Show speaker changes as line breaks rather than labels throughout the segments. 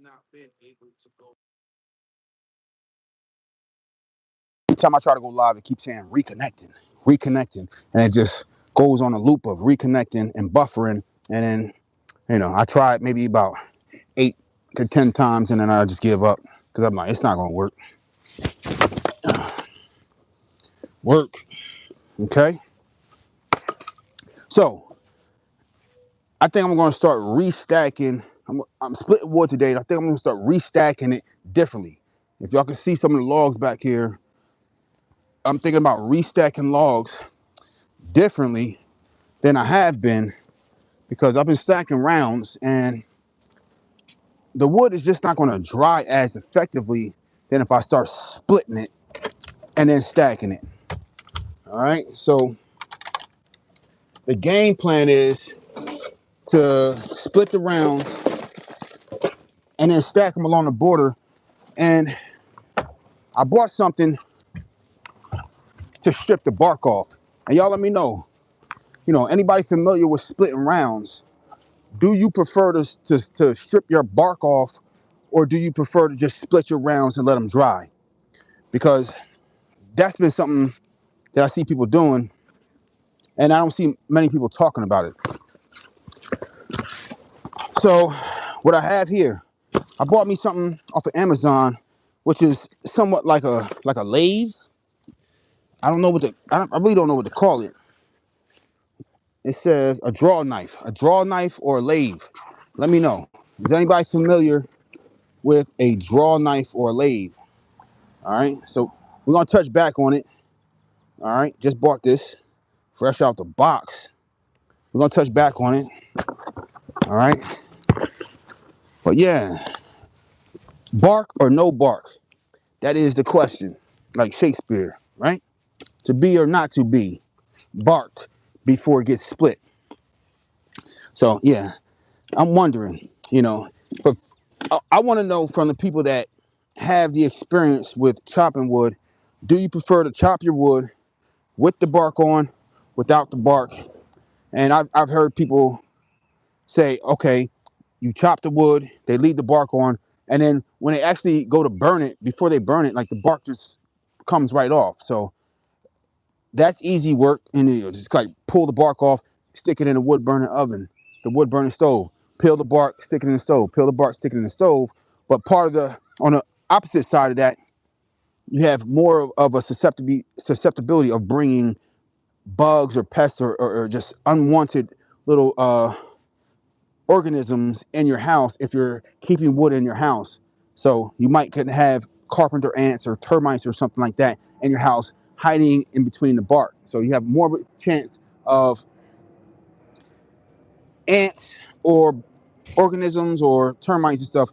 Every time I try to go live, it keeps saying reconnecting, reconnecting, and it just goes on a loop of reconnecting and buffering. And then, I tried maybe about 8 to 10 times, and then I just give up because I'm like, it's not gonna work. Work, okay? So I think I'm gonna start restacking. I'm splitting wood today, and I think I'm gonna start restacking it differently. If y'all can see some of the logs back here, I'm thinking about restacking logs differently than I have been because I've been stacking rounds and the wood is just not going to dry as effectively than if I start splitting it and then stacking it. All right, so the game plan is to split the rounds and then stack them along the border. And I bought something to strip the bark off. And y'all let me know, anybody familiar with splitting rounds? Do you prefer to strip your bark off, or do you prefer to just split your rounds and let them dry? Because that's been something that I see people doing, and I don't see many people talking about it. So what I have here, I bought me something off of Amazon, which is somewhat like a lathe. I don't know I really don't know what to call it. It says a draw knife or a lathe. Let me know. Is anybody familiar with a draw knife or a lathe? All right, so we're gonna touch back on it. All right, just bought this fresh out the box. We're gonna touch back on it. All right, but yeah, bark or no bark? That is the question. Like Shakespeare, right? To be or not to be, barked before it gets split. So yeah, I'm wondering, but I want to know from the people that have the experience with chopping wood, do you prefer to chop your wood with the bark on, without the bark? And I've heard people say, okay, you chop the wood, they leave the bark on, and then when they actually go to burn it, before they burn it, like the bark just comes right off. So that's easy work, and you just like pull the bark off, stick it in the wood burning oven, the wood burning stove, peel the bark, stick it in the stove, peel the bark, stick it in the stove. But on the opposite side of that, you have more of a susceptibility of bringing bugs or pests or just unwanted little organisms in your house if you're keeping wood in your house. So you might could have carpenter ants or termites or something like that in your house hiding in between the bark. So you have more of a chance of ants or organisms or termites and stuff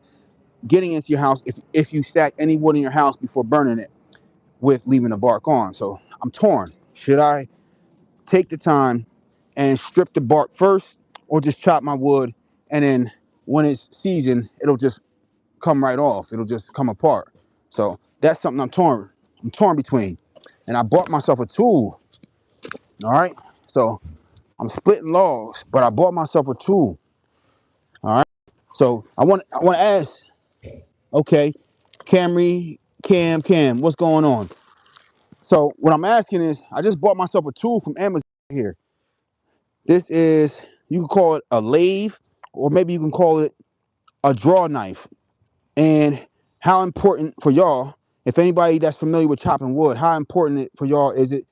getting into your house if you stack any wood in your house before burning it with leaving the bark on. So I'm torn. Should I take the time and strip the bark first, or just chop my wood and then when it's seasoned, it'll just come right off. It'll just come apart. So that's something I'm torn between. And I bought myself a tool. All right. So I'm splitting logs, but I bought myself a tool. All right. So I want to ask, okay, Camry, Cam, what's going on? So what I'm asking is, I just bought myself a tool from Amazon here. This is, you can call it a lathe, or maybe you can call it a draw knife. And how important for y'all, if anybody that's familiar with chopping wood, how important for y'all is it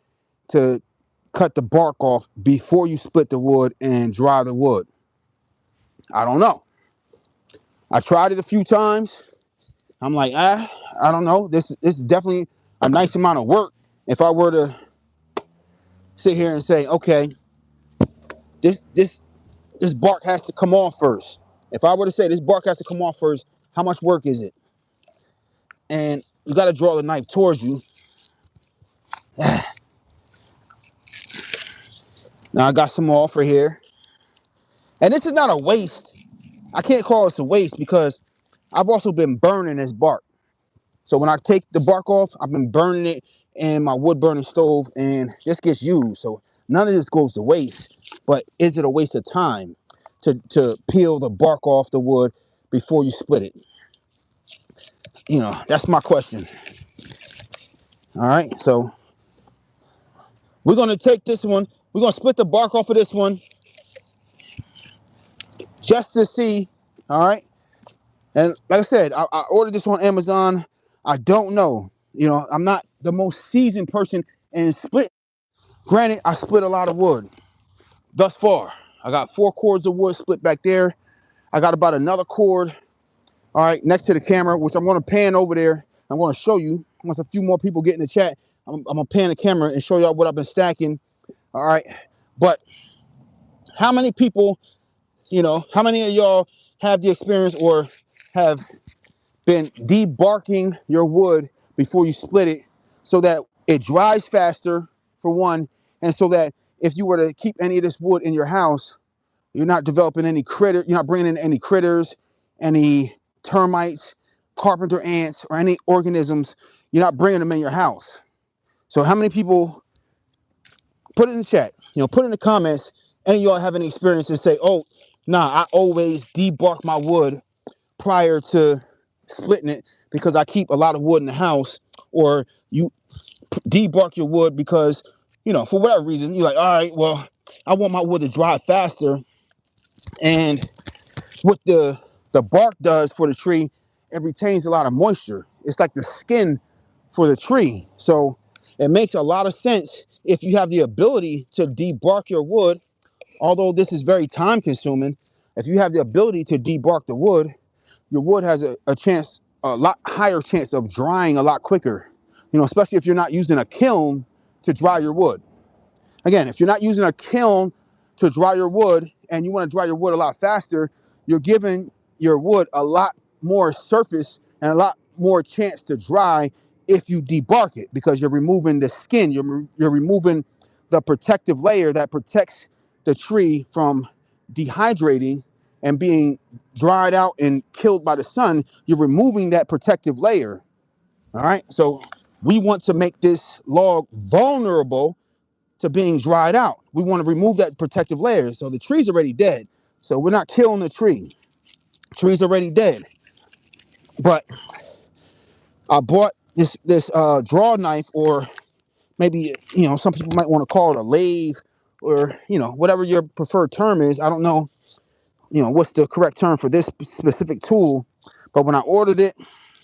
to cut the bark off before you split the wood and dry the wood? I don't know. I tried it a few times. I'm like, I don't know. This is definitely a nice amount of work. If I were to sit here and say, okay, this bark has to come off first. If I were to say this bark has to come off first, how much work is it? And you got to draw the knife towards you. Now I got some off right here. And this is not a waste. I can't call this a waste because I've also been burning this bark. So when I take the bark off, I've been burning it in my wood burning stove, and this gets used. So none of this goes to waste. But is it a waste of time to peel the bark off the wood before you split it? You know, that's my question. All right, so we're gonna take this one. We're gonna split the bark off of this one just to see. All right, and like I said, I ordered this on Amazon. I don't know. You know, I'm not the most seasoned person in split. Granted, I split a lot of wood thus far. I got 4 cords of wood split back there. I got about another cord, all right, next to the camera, which I'm going to pan over there. I'm going to show you. Once a few more people get in the chat, I'm going to pan the camera and show y'all what I've been stacking, all right? But how many people, you know, how many of y'all have the experience or have been debarking your wood before you split it so that it dries faster, for one, and so that if you were to keep any of this wood in your house, you're not developing any critter, you're not bringing in any critters, any termites, carpenter ants, or any organisms. You're not bringing them in your house. So how many people, put it in the chat, you know, put in the comments, any of y'all have any experience and say, oh, nah, I always debark my wood prior to splitting it because I keep a lot of wood in the house, or you debark your wood because, you know, for whatever reason, you're like, all right, well, I want my wood to dry faster. And what the bark does for the tree, it retains a lot of moisture. It's like the skin for the tree. So it makes a lot of sense if you have the ability to debark your wood, although this is very time consuming. If you have the ability to debark the wood, your wood has a lot higher chance of drying a lot quicker. You know, especially if you're not using a kiln to dry your wood. Again, if you're not using a kiln to dry your wood and you want to dry your wood a lot faster, you're giving your wood a lot more surface and a lot more chance to dry if you debark it, because you're removing the skin, you're removing the protective layer that protects the tree from dehydrating and being dried out and killed by the sun. You're removing that protective layer. All right, so we want to make this log vulnerable to being dried out. We want to remove that protective layer. So the tree's already dead. So we're not killing the tree. Tree's already dead. But I bought this draw knife, or maybe, you know, some people might want to call it a lathe, or, you know, whatever your preferred term is. I don't know, you know, what's the correct term for this specific tool. But when I ordered it,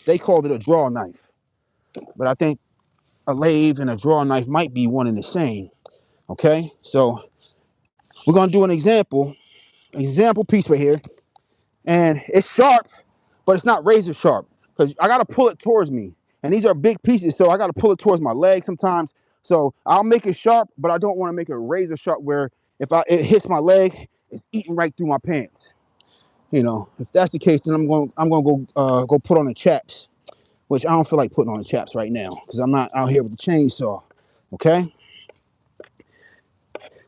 they called it a draw knife. But I think a lathe and a draw knife might be one and the same. Okay, so we're gonna do an example piece right here, and it's sharp, but it's not razor sharp because I gotta pull it towards me, and these are big pieces, so I gotta pull it towards my leg sometimes. So I'll make it sharp, but I don't want to make it razor sharp where if it hits my leg, it's eating right through my pants. You know, if that's the case, then I'm gonna go put on the chaps, which I don't feel like putting on the chaps right now because I'm not out here with the chainsaw. Okay.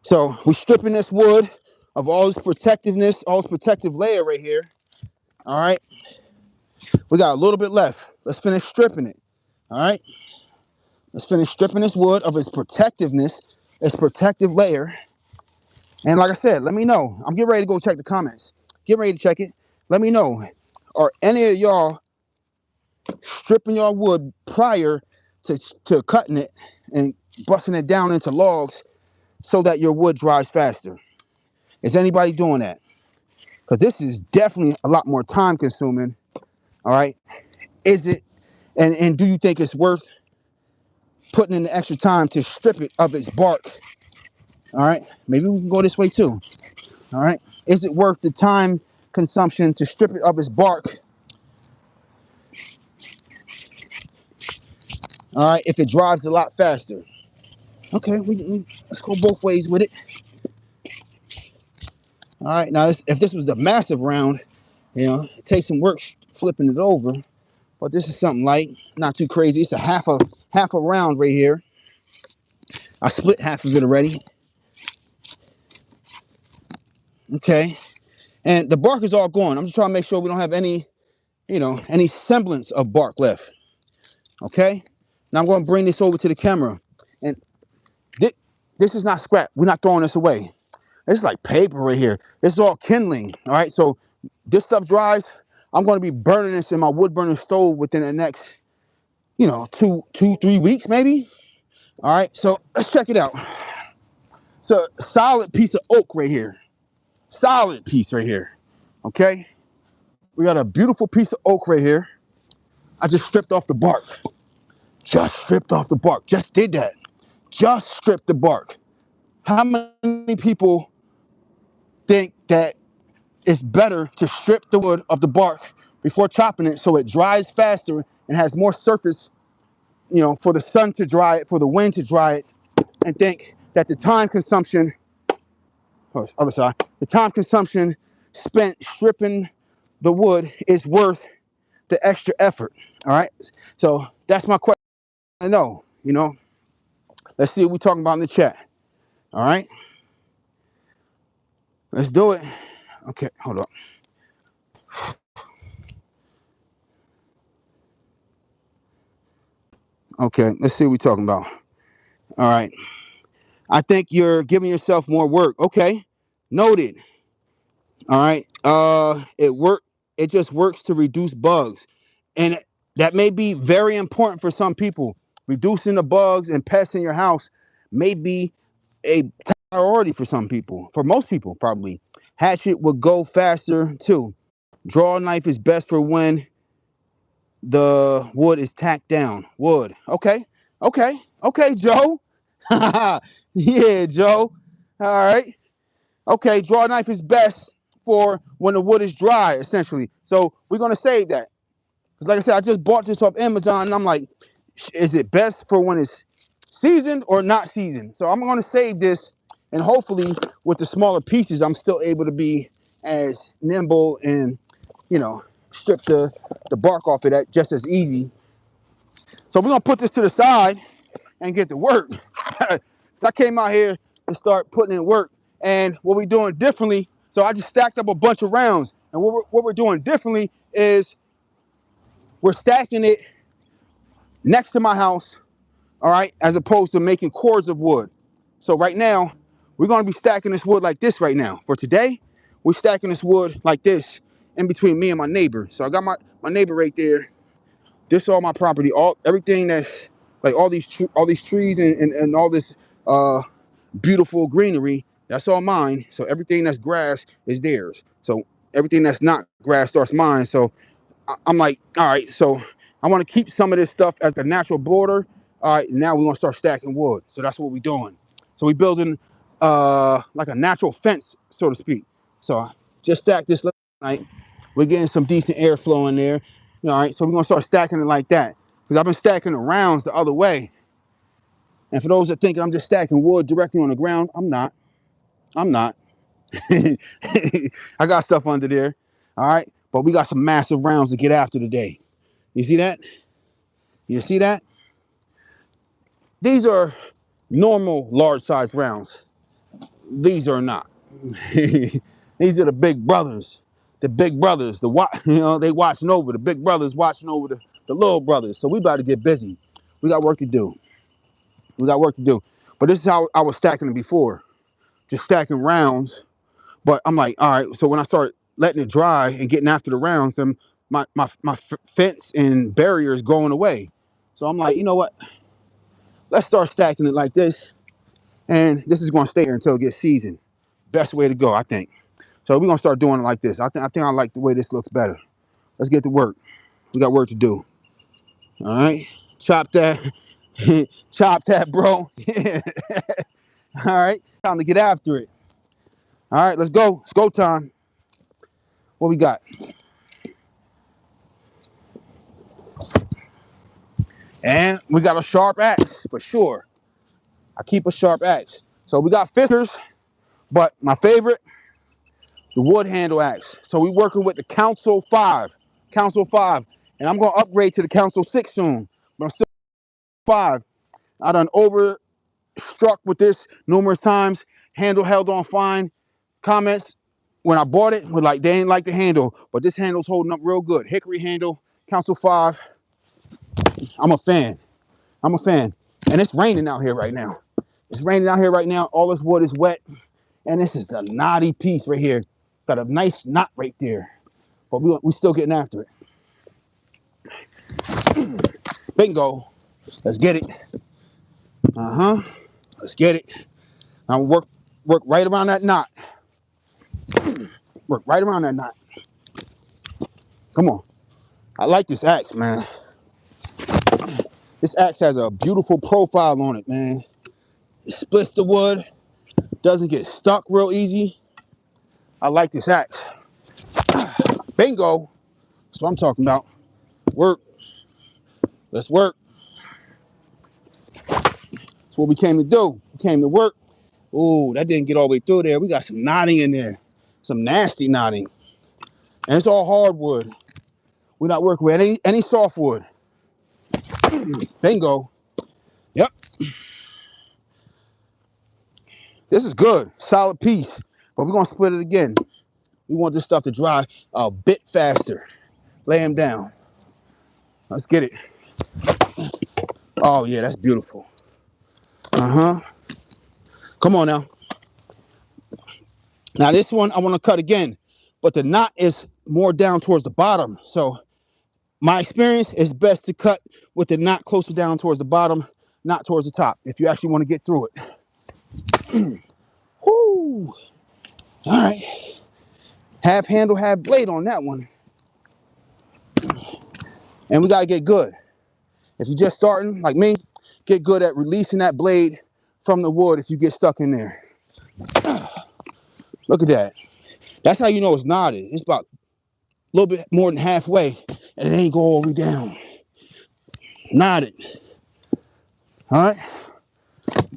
So we're stripping this wood of all this protectiveness, all this protective layer right here. All right. We got a little bit left. Let's finish stripping it. All right. Let's finish stripping this wood of its protectiveness, its protective layer. And like I said, let me know. I'm getting ready to go check the comments. Get ready to check it. Let me know. Are any of y'all stripping your wood prior to cutting it and busting it down into logs so that your wood dries faster? Is anybody doing that? Because this is definitely a lot more time consuming. All right. Is it, and do you think it's worth putting in the extra time to strip it of its bark? All right. Maybe we can go this way too. All right. Is it worth the time consumption to strip it of its bark? All right. If it dries a lot faster. Okay. Let's go both ways with it. All right. Now, if this was a massive round, you know, it takes some work flipping it over. But this is something light, not too crazy. It's a half a round right here. I split half of it already. Okay. And the bark is all gone. I'm just trying to make sure we don't have any, you know, any semblance of bark left. Okay. Now I'm going to bring this over to the camera. And this is not scrap. We're not throwing this away. This is like paper right here. This is all kindling. All right. So this stuff dries. I'm going to be burning this in my wood burning stove within the next, you know, 3 weeks maybe. All right, so let's check it out. It's a solid piece of oak right here. Solid piece right here. Okay, we got a beautiful piece of oak right here. I just stripped off the bark. Just stripped off the bark. Just did that. Just stripped the bark. How many people think that it's better to strip the wood of the bark before chopping it so it dries faster and has more surface, you know, for the sun to dry it, for the wind to dry it, and think that the time consumption, or other side, the time consumption spent stripping the wood is worth the extra effort? All right, so that's my question. I know, you know, let's see what we're talking about in the chat. All right, let's do it. Okay, hold up. Okay, let's see what we're talking about. All right, I think you're giving yourself more work. Okay, noted. All right, it just works to reduce bugs, and that may be very important for some people. Reducing the bugs and pests in your house may be a priority for some people. For most people, probably. Hatchet would go faster too. Draw knife is best for when the wood is tacked down. Wood. Okay. Okay. Okay, Joe. Yeah, Joe. All right. Okay, draw knife is best for when the wood is dry, essentially. So we're gonna save that. Because like I said, I just bought this off Amazon and I'm like, is it best for when it's seasoned or not seasoned? So I'm gonna save this, and hopefully with the smaller pieces, I'm still able to be as nimble and, you know, strip the bark off of that just as easy. So we're gonna put this to the side and get to work. I came out here to start putting in work, and what we're doing differently, so I just stacked up a bunch of rounds, and what we're doing differently is we're stacking it next to my house, all right, as opposed to making cords of wood. So right now, we're gonna be stacking this wood like this right now. For today, we're stacking this wood like this in between me and my neighbor. So I got my neighbor right there. This is all my property, everything that's like all these trees and all this beautiful greenery, that's all mine. So everything that's grass is theirs. So everything that's not grass starts mine. So I'm like, all right, so I want to keep some of this stuff as a natural border. All right, now we're gonna start stacking wood. So that's what we're doing. So we're building like a natural fence, so to speak. So I just stacked this last night. We're getting some decent airflow in there. All right, so we're gonna start stacking it like that. Because I've been stacking the rounds the other way. And for those that think I'm just stacking wood directly on the ground, I'm not. I'm not. I got stuff under there. All right, but we got some massive rounds to get after today. You see that? You see that? These are normal large size rounds. These are not. These are the big brothers. The big brothers. You know, they watching over. The big brothers watching over the little brothers. So we about to get busy. We got work to do. We got work to do. But this is how I was stacking it before. Just stacking rounds. But I'm like, all right, so when I start letting it dry and getting after the rounds, then my fence and barrier is going away. So I'm like, you know what? Let's start stacking it like this. And this is going to stay here until it gets seasoned. Best way to go, I think. So we're going to start doing it like this. I think I like the way this looks better. Let's get to work. We got work to do. All right. Chop that. Chop that, bro. Yeah. All right. Time to get after it. All right, let's go. It's go time. What we got? And we got a sharp axe for sure. I keep a sharp axe. So we got fiskars, but my favorite, the wood handle axe. So we working with the Council 5. Council 5. And I'm going to upgrade to the Council 6 soon. But I'm still 5. I done overstruck with this numerous times. Handle held on fine. Comments when I bought it were like, they ain't like the handle. But this handle's holding up real good. Hickory handle, Council 5. I'm a fan. I'm a fan. And it's raining out here right now. It's raining out here right now. All this wood is wet. And this is a knotty piece right here. Got a nice knot right there. but we still getting after it. Bingo. Let's get it. Let's get it. Now work right around that knot. Work right around that knot. Come on. I like this axe, man. This axe has a beautiful profile on it, man. It splits the wood. Doesn't get stuck real easy. I like this axe. Bingo. That's what I'm talking about. Work. Let's work. That's what we came to do. We came to work. Ooh, that didn't get all the way through there. We got some knotting in there. Some nasty knotting. And it's all hardwood. We're not working with any softwood. Bingo. Yep. This is good. Solid piece. But we're going to split it again. We want this stuff to dry a bit faster. Lay him down. Let's get it. Oh, yeah, that's beautiful. Come on now. Now, this one I want to cut again. But the knot is more down towards the bottom. So my experience is best to cut with the knot closer down towards the bottom, not towards the top, if you actually want to get through it. Woo! All right. Half handle, half blade on that one. And we got to get good. If you're just starting, like me, get good at releasing that blade from the wood if you get stuck in there. Look at that. That's how you know it's knotted. It's about a little bit more than halfway, and it ain't go all the way down. Knotted. All right?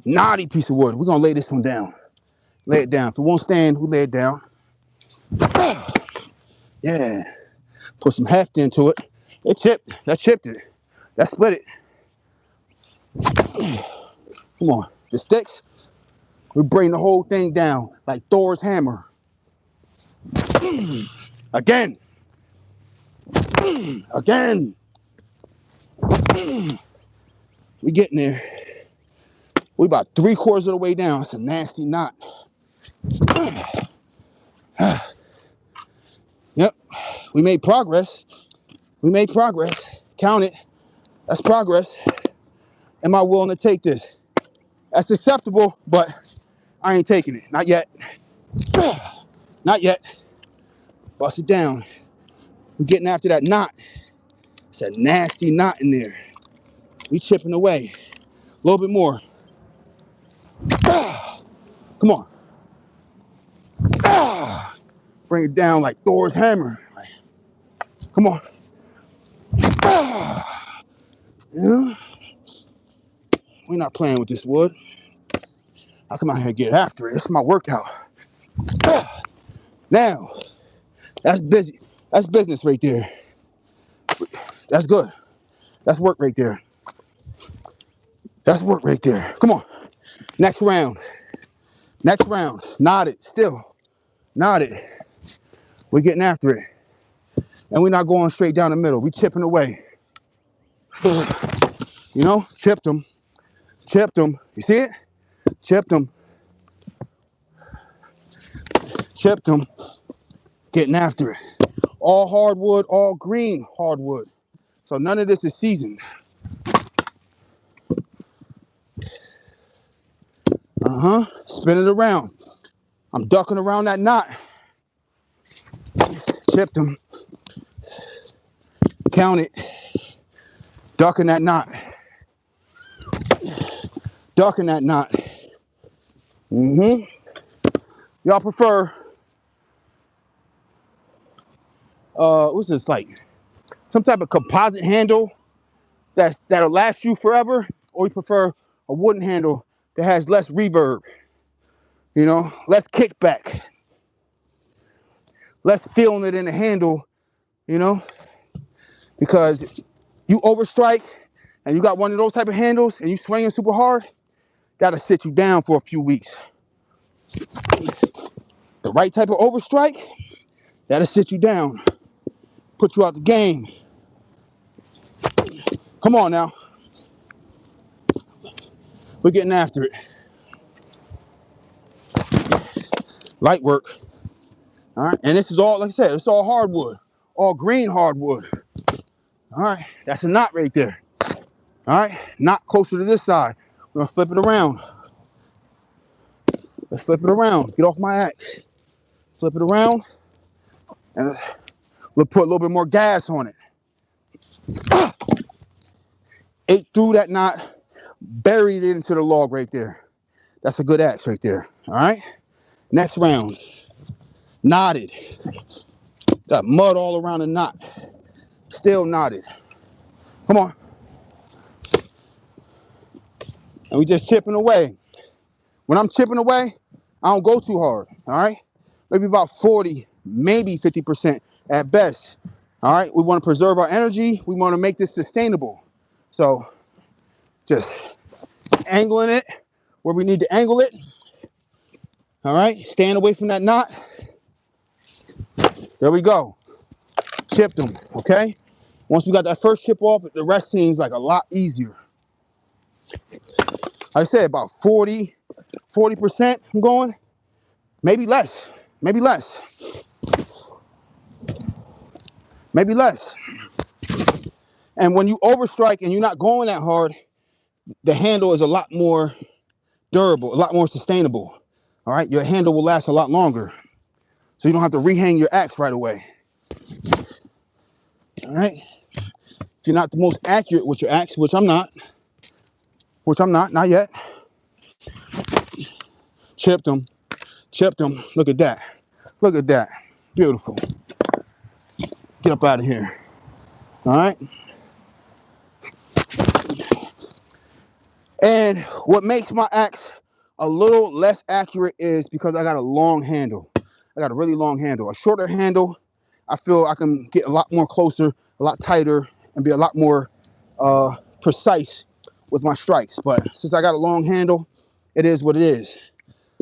Knotty piece of wood. We're going to lay this one down. Lay it down. If it won't stand, we lay it down. Yeah. Put some heft into it. It chipped. That chipped it. That split it. Come on. If it sticks, we bring the whole thing down like Thor's hammer. Again. Again. We getting there. We about 3/4 of the way down. It's a nasty knot. Yep. We made progress. We made progress. Count it. That's progress. Am I willing to take this? That's acceptable, but I ain't taking it. Not yet. Not yet. Bust it down. We're getting after that knot. It's a nasty knot in there. We chipping away. A little bit more. Come on. Bring it down like Thor's hammer. Come on. Yeah. We're not playing with this wood. I come out here and get after it. It's my workout. Now, that's busy. That's business right there. That's good. That's work right there. That's work right there. Come on. Next round. Next round. Knot it. Still. Knot it. We're getting after it. And we're not going straight down the middle. We're chipping away. You know? Chipped them. Chipped them. You see it? Chipped them. Chipped them. Getting after it. All hardwood, all green hardwood. So none of this is seasoned. Spin it around. I'm ducking around that knot. Chipped them. Count it. Ducking that knot. Ducking that knot. Y'all prefer what's this, like some type of composite handle that'll last you forever, or you prefer a wooden handle that has less reverb, you know, less kickback, less feeling it in the handle, you know, because you overstrike and you got one of those type of handles and you swinging super hard, that'll sit you down for a few weeks. The right type of overstrike, that'll sit you down, put you out the game. Come on now. We're getting after it. Light work. All right. And this is all, like I said, it's all hardwood. all green hardwood. All right, that's a knot right there. All right, knot closer to this side. We're gonna flip it around. Let's flip it around. Get off my axe. Flip it around, and we'll put a little bit more gas on it. Ate through that knot, buried it into the log right there. That's a good axe right there. All right, next round. Knotted. Got mud all around the knot. Still knotted. Come on. And we just chipping away. When I'm chipping away, I don't go too hard. All right, maybe about 40, maybe 50% at best. All right, we want to preserve our energy. We want to make this sustainable. So just angling it where we need to angle it. All right, stand away from that knot. There we go. Chipped them, okay? Once we got that first chip off, the rest seems like a lot easier. Like I said, about 40% I'm going, maybe less, maybe less, maybe less. And when you overstrike and you're not going that hard, the handle is a lot more durable, a lot more sustainable. All right, your handle will last a lot longer. So you don't have to rehang your axe right away. All right. If you're not the most accurate with your axe, which I'm not, not yet. Chipped them. Look at that. Look at that. Beautiful. Get up out of here. All right. And what makes my axe a little less accurate is because I got a long handle. I got a really long handle. A shorter handle, I feel I can get a lot more closer, a lot tighter, and be a lot more precise with my strikes. But since I got a long handle, it is what it is.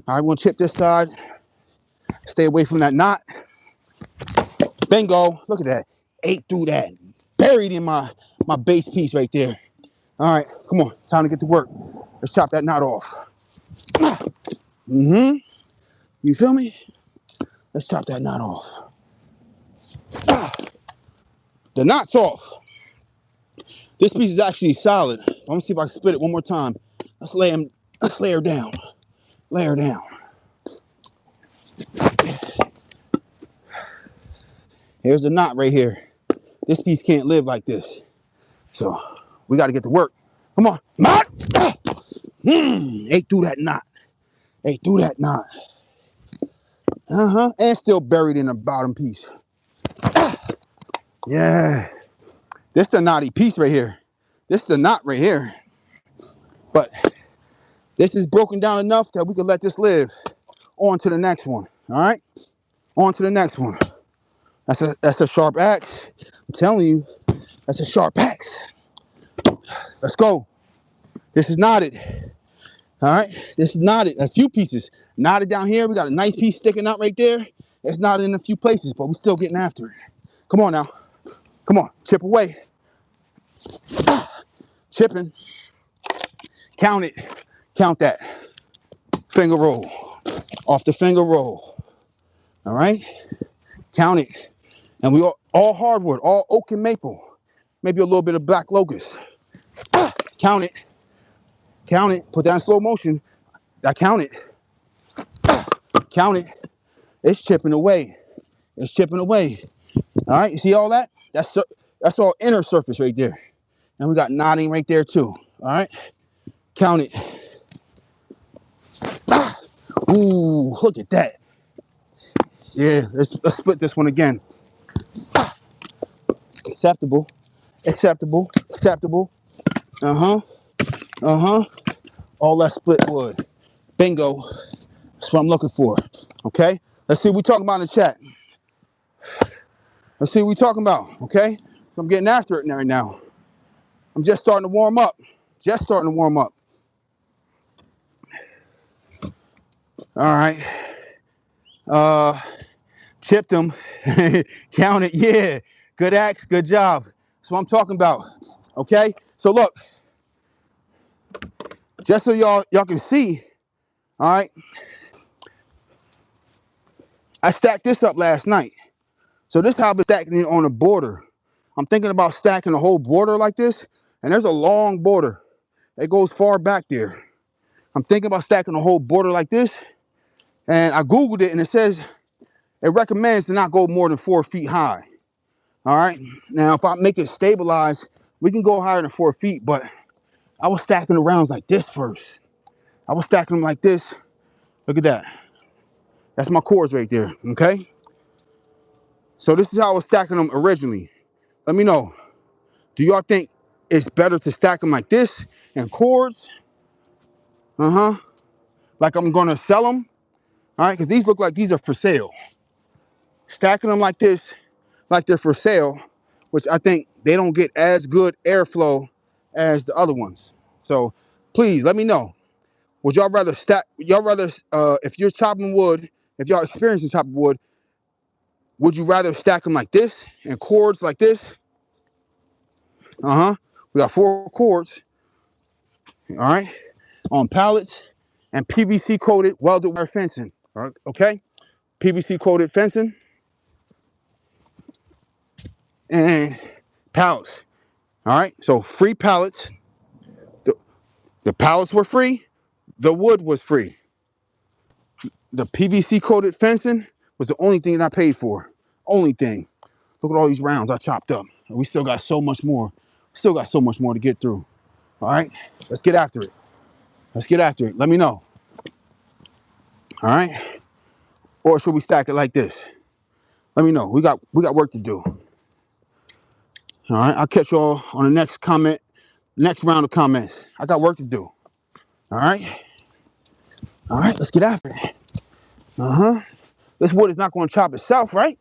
All right, we're gonna chip this side. Stay away from that knot. Bingo. Look at that. Ate through that. Buried in my base piece right there. All right, come on. Time to get to work. Let's chop that knot off. Mm-hmm. You feel me? Let's chop that knot off. The knot's off. This piece is actually solid. I'm gonna see if I can split it one more time. Let's lay her down. Lay her down. Here's the knot right here. This piece can't live like this. So we got to get to work. Come on. Knot! Ate through that knot. Ate through that knot. And still buried in the bottom piece. Yeah. This the knotty piece right here. This is the knot right here. But this is broken down enough that we can let this live. On to the next one. All right? On to the next one. That's a sharp axe. I'm telling you, that's a sharp axe. Let's go. This is knotted. All right, this is knotted. A few pieces knotted down here. We got a nice piece sticking out right there. It's knotted in a few places, but we're still getting after it. Come on now. Come on, chip away. Chipping. Count it. Count that. Finger roll. Off the finger roll. All right. Count it. And we all hardwood, all oak and maple. Maybe a little bit of black locust. Count it. Count it. Put that in slow motion. I count it. Count it. It's chipping away. It's chipping away. All right. You see all that? That's all inner surface right there. And we got knotting right there too. All right. Count it. Ooh, look at that. Yeah. Let's split this one again. Acceptable. Acceptable. Acceptable. All that split wood. Bingo. That's what I'm looking for. Okay? Let's see what we're talking about in the chat. Let's see what we're talking about. Okay? I'm getting after it right now. I'm just starting to warm up. Just starting to warm up. All right. Chipped them. Count it. Yeah. Good axe. Good job. That's what I'm talking about. Okay? So look. Just so y'all can see, all right, I stacked this up last night. So this is how I've been stacking it on a border. I'm thinking about stacking the whole border like this, and there's a long border. It goes far back there. I'm thinking about stacking the whole border like this, and I Googled it, and it says it recommends to not go more than 4 feet high. All right. Now, if I make it stabilized, we can go higher than 4 feet, but I was stacking the rounds like this first. I was stacking them like this. Look at that. That's my cords right there. Okay. So this is how I was stacking them originally. Let me know. Do y'all think it's better to stack them like this in cords? Like I'm going to sell them. All right. Because these look like these are for sale. Stacking them like this, like they're for sale, which I think they don't get as good airflow as the other ones. So please let me know. Would y'all rather stack, if you're chopping wood, if y'all experiencing chopping wood, would you rather stack them like this and cords like this? We got 4 cords, all right, on pallets and PVC coated welded wire fencing, all right, okay? PVC coated fencing and pallets, all right? So free pallets. The pallets were free. The wood was free. The PVC coated fencing was the only thing that I paid for. Only thing. Look at all these rounds I chopped up. And we still got so much more. Still got so much more to get through. All right, let's get after it. Let's get after it. Let me know. All right. Or should we stack it like this? Let me know. We got work to do. All right. I'll catch y'all on the next comment, next round of comments. I got work to do. All right. All right. Let's get after it. This wood is not going to chop itself, right?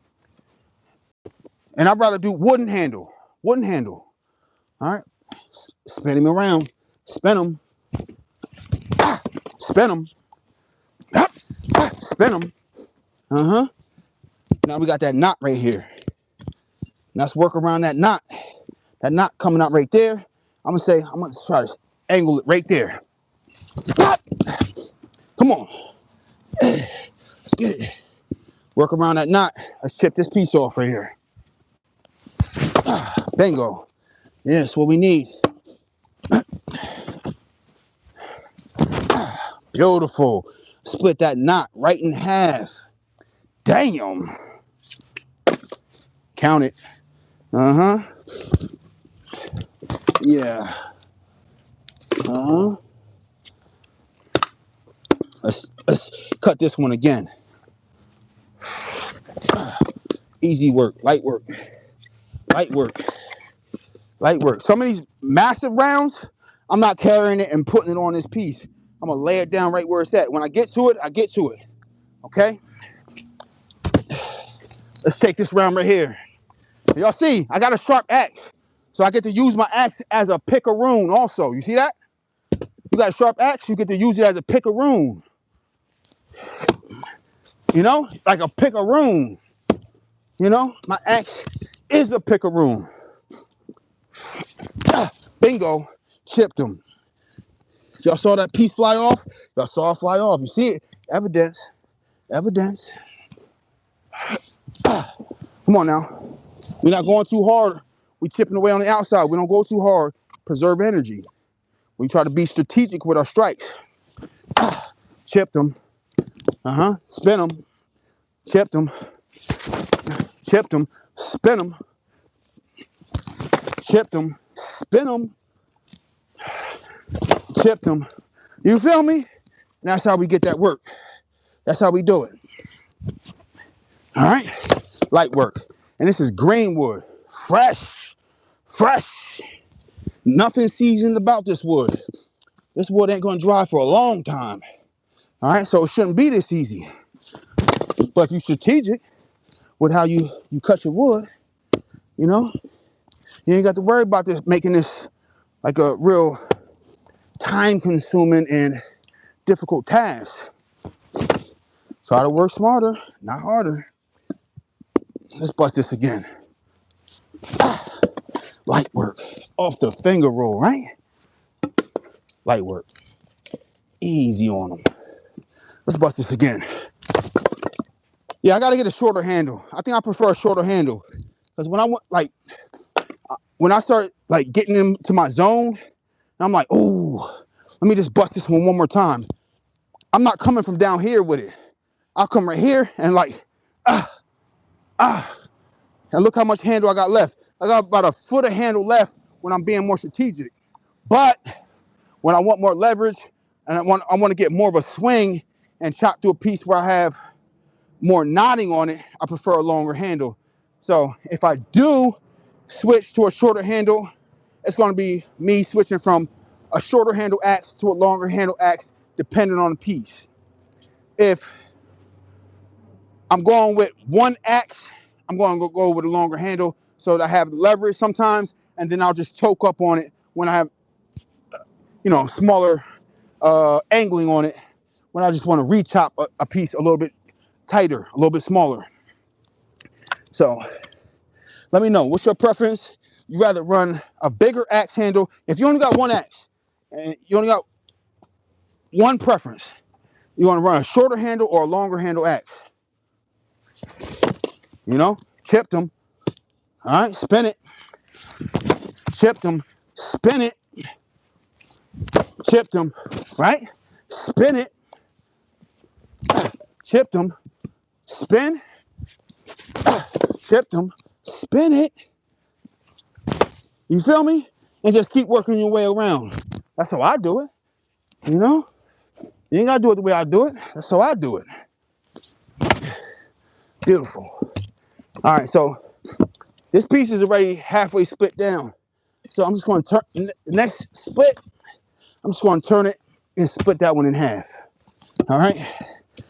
And I'd rather do wooden handle. Wooden handle. All right. Spin him around. Spin him. Spin them. Spin them. Now we got that knot right here. Let's work around that knot. That knot coming out right there. I'm gonna try to angle it right there. Come on. Let's get it. Work around that knot. Let's chip this piece off right here. Bingo. Yeah, that's what we need. Beautiful. Split that knot right in half. Damn. Count it. Yeah. Let's cut this one again. Easy work, light work, light work, light work. Some of these massive rounds, I'm not carrying it and putting it on this piece. I'm gonna lay it down right where it's at. When I get to it, I get to it. Okay? Let's take this round right here. Y'all see, I got a sharp axe. So I get to use my axe as a picaroon also. You see that? You got a sharp axe, you get to use it as a picaroon. You know, like a picaroon. You know, my axe is a picaroon. Bingo, chipped them. Y'all saw that piece fly off? Y'all saw it fly off. You see it? Evidence. Evidence. Come on now. We're not going too hard. We chipping away on the outside. We don't go too hard. Preserve energy. We try to be strategic with our strikes. Chipped them. Spin them. Chipped them. Chipped them. Spin them. Chipped them. Spin them. Chipped them. You feel me? And that's how we get that work. That's how we do it. All right? Light work. And this is green wood. Fresh. Fresh. Nothing seasoned about this wood. This wood ain't going to dry for a long time. All right? So it shouldn't be this easy. But if you're strategic with how you cut your wood, you know, you ain't got to worry about this, making this like a real time-consuming and difficult task. Try to work smarter, not harder. Let's bust this again. Light work. Off the finger roll, right? Light work. Easy on them. Let's bust this again. Yeah, I gotta get a shorter handle. I think I prefer a shorter handle because when I start like getting into my zone, I'm like, oh, let me just bust this one more time. I'm not coming from down here with it. I'll come right here and like, ah, ah. And look how much handle I got left. I got about a foot of handle left when I'm being more strategic. But when I want more leverage and I want to get more of a swing and chop through a piece where I have more knotting on it, I prefer a longer handle. So if I do switch to a shorter handle, it's going to be me switching from a shorter handle axe to a longer handle axe, depending on the piece. If I'm going with one axe, I'm going to go with a longer handle so that I have leverage sometimes, and then I'll just choke up on it when I have, smaller angling on it, when I just want to re-chop a piece a little bit tighter, a little bit smaller. So let me know, what's your preference? You rather run a bigger axe handle? If you only got one axe and you only got one preference, you want to run a shorter handle or a longer handle axe? Chipped them. All right, spin it. Chipped them. Spin it. Chipped them. Right? Spin it. Chipped them. Spin. Chipped them. Spin it. You feel me? And just keep working your way around. That's how I do it. You ain't gotta do it the way I do it. That's how I do it. Beautiful. All right, so this piece is already halfway split down. So I'm just going to turn the next split. I'm just going to turn it and split that one in half. All right,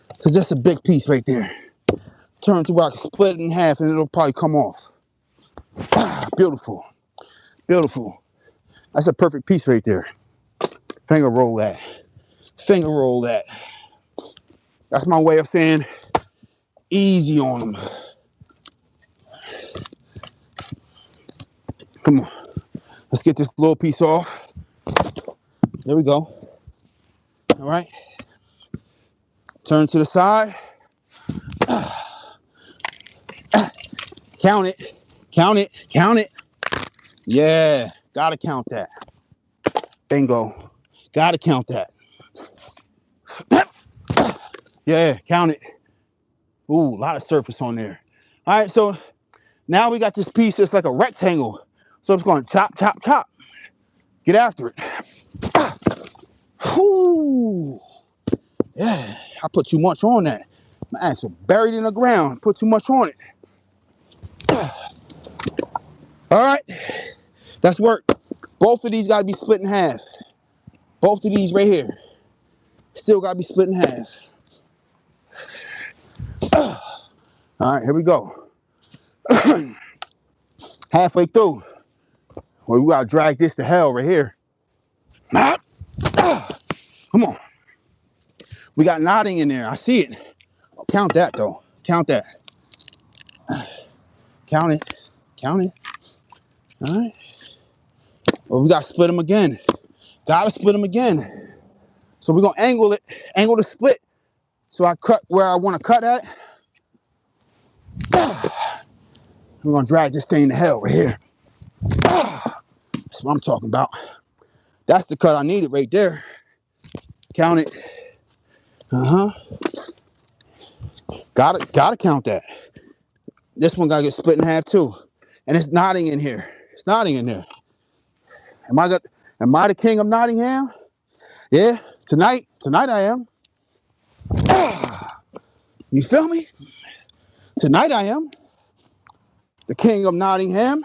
because that's a big piece right there. Turn to where I can split it in half, and it'll probably come off. Beautiful, beautiful. That's a perfect piece right there. Finger roll that. Finger roll that. That's my way of saying easy on them. Come on, let's get this little piece off. There we go. All right. Turn to the side. Count it. Count it. Count it. Yeah, gotta count that. Bingo. Gotta count that. Yeah, count it. Ooh, a lot of surface on there. All right, so now we got this piece that's like a rectangle. So I'm just going to chop, chop, chop. Get after it. Whoo. Yeah, I put too much on that. My axe was buried in the ground. Put too much on it. All right, that's work. Both of these got to be split in half. Both of these right here still got to be split in half. All right, here we go. Halfway through. Well, we got to drag this to hell right here. Come on. We got knotting in there. I see it. Oh, count that, though. Count that. Count it. Count it. All right. Well, we got to split them again. Got to split them again. So we're going to angle it. Angle the split. So I cut where I want to cut at. We're going to drag this thing to hell right here. That's what I'm talking about. That's the cut I needed right there. Count it. Gotta count that. This one gotta get split in half too. And it's knotting in here. It's knotting in there. Am I the king of Nottingham? Yeah, tonight I am. You feel me? Tonight I am the king of Nottingham.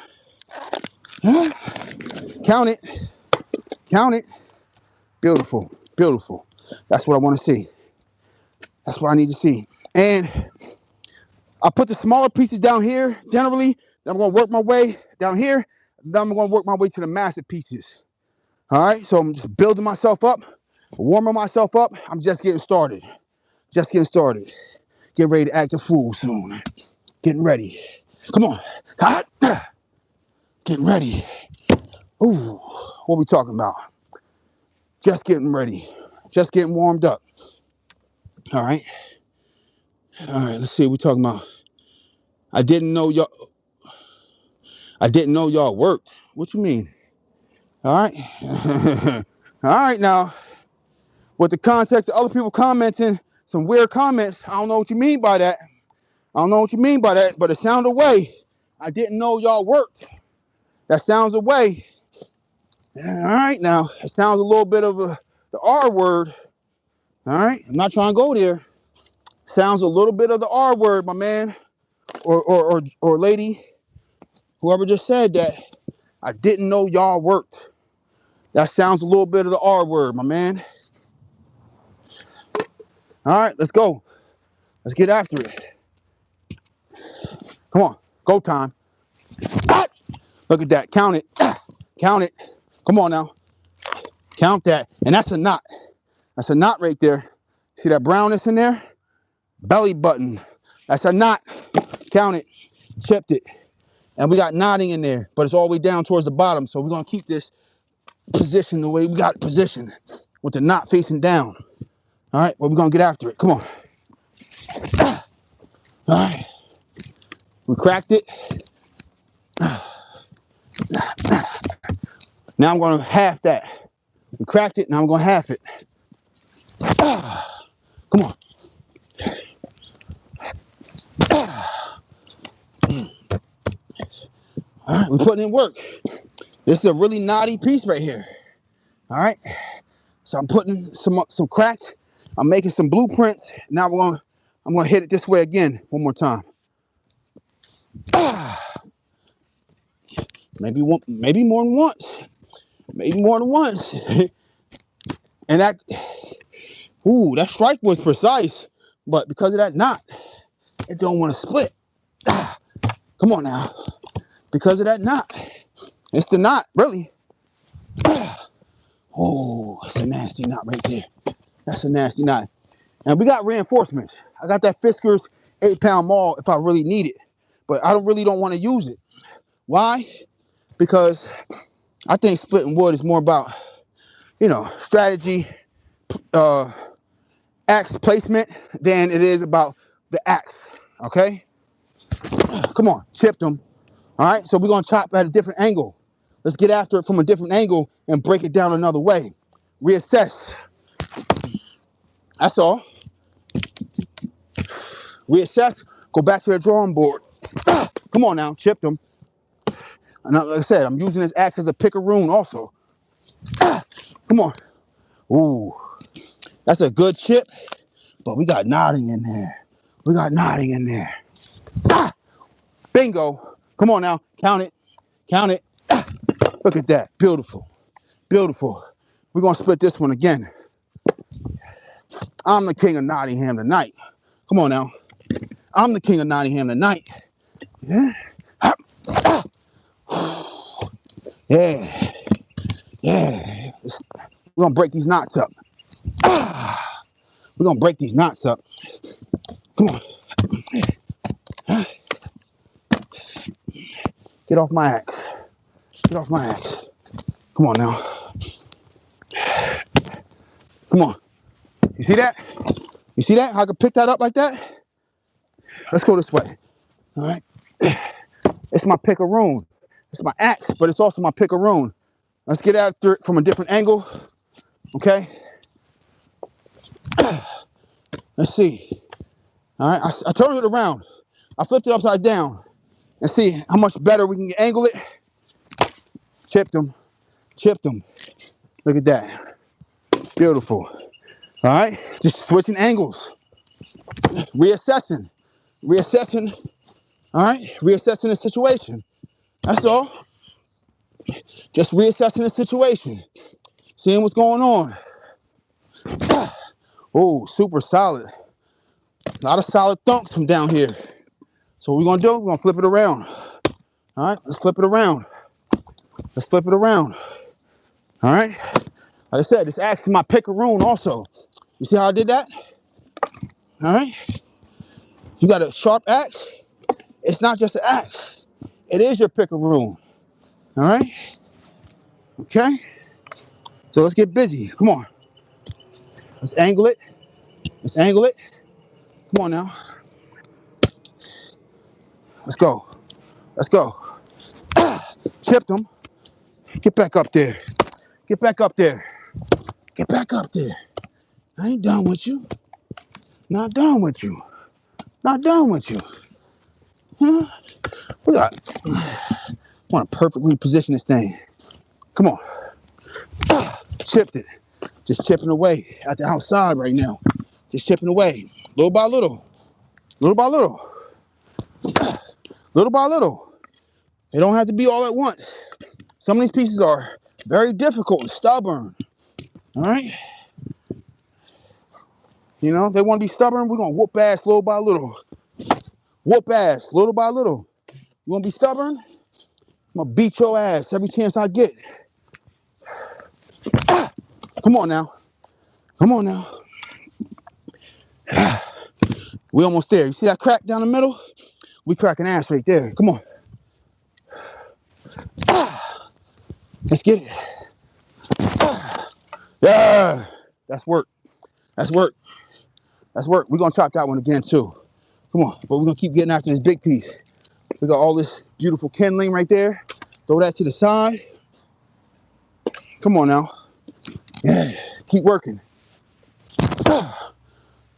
Count it. Count it. Beautiful. Beautiful. That's what I want to see. That's what I need to see. And I put the smaller pieces down here generally. Then I'm going to work my way down here. Then I'm going to work my way to the massive pieces. All right. So I'm just building myself up, warming myself up. I'm just getting started. Just getting started. Get ready to act a fool soon. Getting ready. Come on. Getting ready. Ooh, what we talking about? Just getting ready. Just getting warmed up. All right. All right, let's see what we're talking about. I didn't know y'all worked. What you mean? All right. All right now. With the context of other people commenting some weird comments, I don't know what you mean by that. I don't know what you mean by that, but it sounded away. I didn't know y'all worked. That sounds away. All right now. It sounds a little bit of the R word. All right. I'm not trying to go there. Sounds a little bit of the R word, my man. Or lady. Whoever just said that. I didn't know y'all worked. That sounds a little bit of the R word, my man. All right, let's go. Let's get after it. Come on, go time. Ah! Look at that, count it. Ah! Count it. Come on now, count that. And that's a knot. That's a knot right there. See that brownness in there? Belly button. That's a knot. Count it. Chipped it. And we got knotting in there, but it's all the way down towards the bottom. So we're gonna keep this position the way we got it positioned with the knot facing down. All right, well, we're gonna get after it. Come on. Ah! All right. We cracked it. Now I'm gonna half that. We cracked it, now I'm gonna half it. Come on. All right, we're putting in work. This is a really knotty piece right here. All right. So I'm putting some cracks. I'm making some blueprints. Now I'm gonna hit it this way again one more time. Maybe more than once. Maybe more than once. And that strike was precise, but because of that knot, it don't want to split. Come on now. Because of that knot. It's the knot, really. Oh, it's a nasty knot right there. That's a nasty knot. And we got reinforcements. I got that Fiskars 8-pound maul if I really need it. But I don't want to use it. Why? Because I think splitting wood is more about, strategy, axe placement than it is about the axe. Okay? Come on, chipped them. All right, so we're gonna chop at a different angle. Let's get after it from a different angle and break it down another way. Reassess. That's all. Reassess, go back to the drawing board. Come on now, chipped them. And like I said, I'm using this axe as a pickaroon also. Come on. Ooh, that's a good chip, but we got knotting in there. We got knotting in there. Bingo. Come on now, count it. Count it. Look at that, beautiful. Beautiful. We're gonna split this one again. I'm the king of Nottingham tonight. Come on now. I'm the king of Nottingham tonight. Yeah. Yeah. Yeah. We're gonna break these knots up. We're gonna break these knots up. Come on. Get off my axe. Get off my axe. Come on now. Come on. You see that? You see that? How I can pick that up like that? Let's go this way. All right. It's my pickaroon. It's my axe, but it's also my pickaroon. Let's get after it from a different angle. Okay. Let's see. All right. I turned it around. I flipped it upside down and see how much better we can angle it. Chipped them. Chipped them. Look at that. Beautiful. All right. Just switching angles. Reassessing. Reassessing. All right. Reassessing the situation. That's all. Just reassessing the situation. Seeing what's going on. Oh, super solid. A lot of solid thunks from down here. So what we're going to do, we're going to flip it around. All right. Let's flip it around. Let's flip it around. All right. Like I said, this axe is my pickaroon also. You see how I did that? All right. You got a sharp axe. It's not just an axe. It is your pickaroon. All right. Okay. So let's get busy. Come on. Let's angle it. Let's angle it. Come on now. Let's go. Let's go. Chipped him. Get back up there. Get back up there. Get back up there. I ain't done with you. Not done with you. Not done with you. Huh? We got. Want to perfectly position this thing. Come on. Chipped it. Just chipping away at the outside right now. Just chipping away. Little by little. Little by little. Little by little. It don't have to be all at once. Some of these pieces are very difficult and stubborn. All right? You know, they want to be stubborn. We're going to whoop ass little by little. Whoop ass little by little. You want to be stubborn? I'm going to beat your ass every chance I get. Come on now. Come on now. We almost there. You see that crack down the middle? We cracking ass right there. Come on. Let's get it. Yeah. That's work. That's work. That's work. We're going to chop that one again too. Come on. But we're going to keep getting after this big piece. We got all this beautiful kindling right there. Throw that to the side. Come on now. Yeah. Keep working.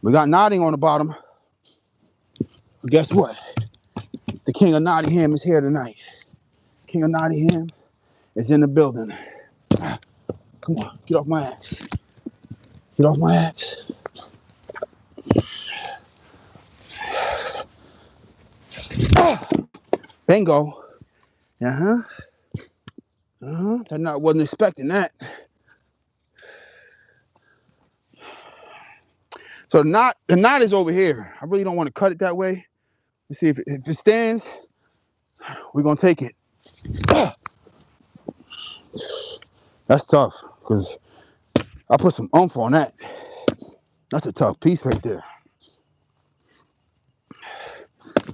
We got knotting on the bottom. But guess what? The king of Nottingham is here tonight. King of Nottingham is in the building. Come on, get off my axe. Get off my axe. Bingo. That knot wasn't expecting that. So the knot is over here. I really don't want to cut it that way. Let's see if it stands. We're gonna take it. That's tough because I put some oomph on that. That's a tough piece right there.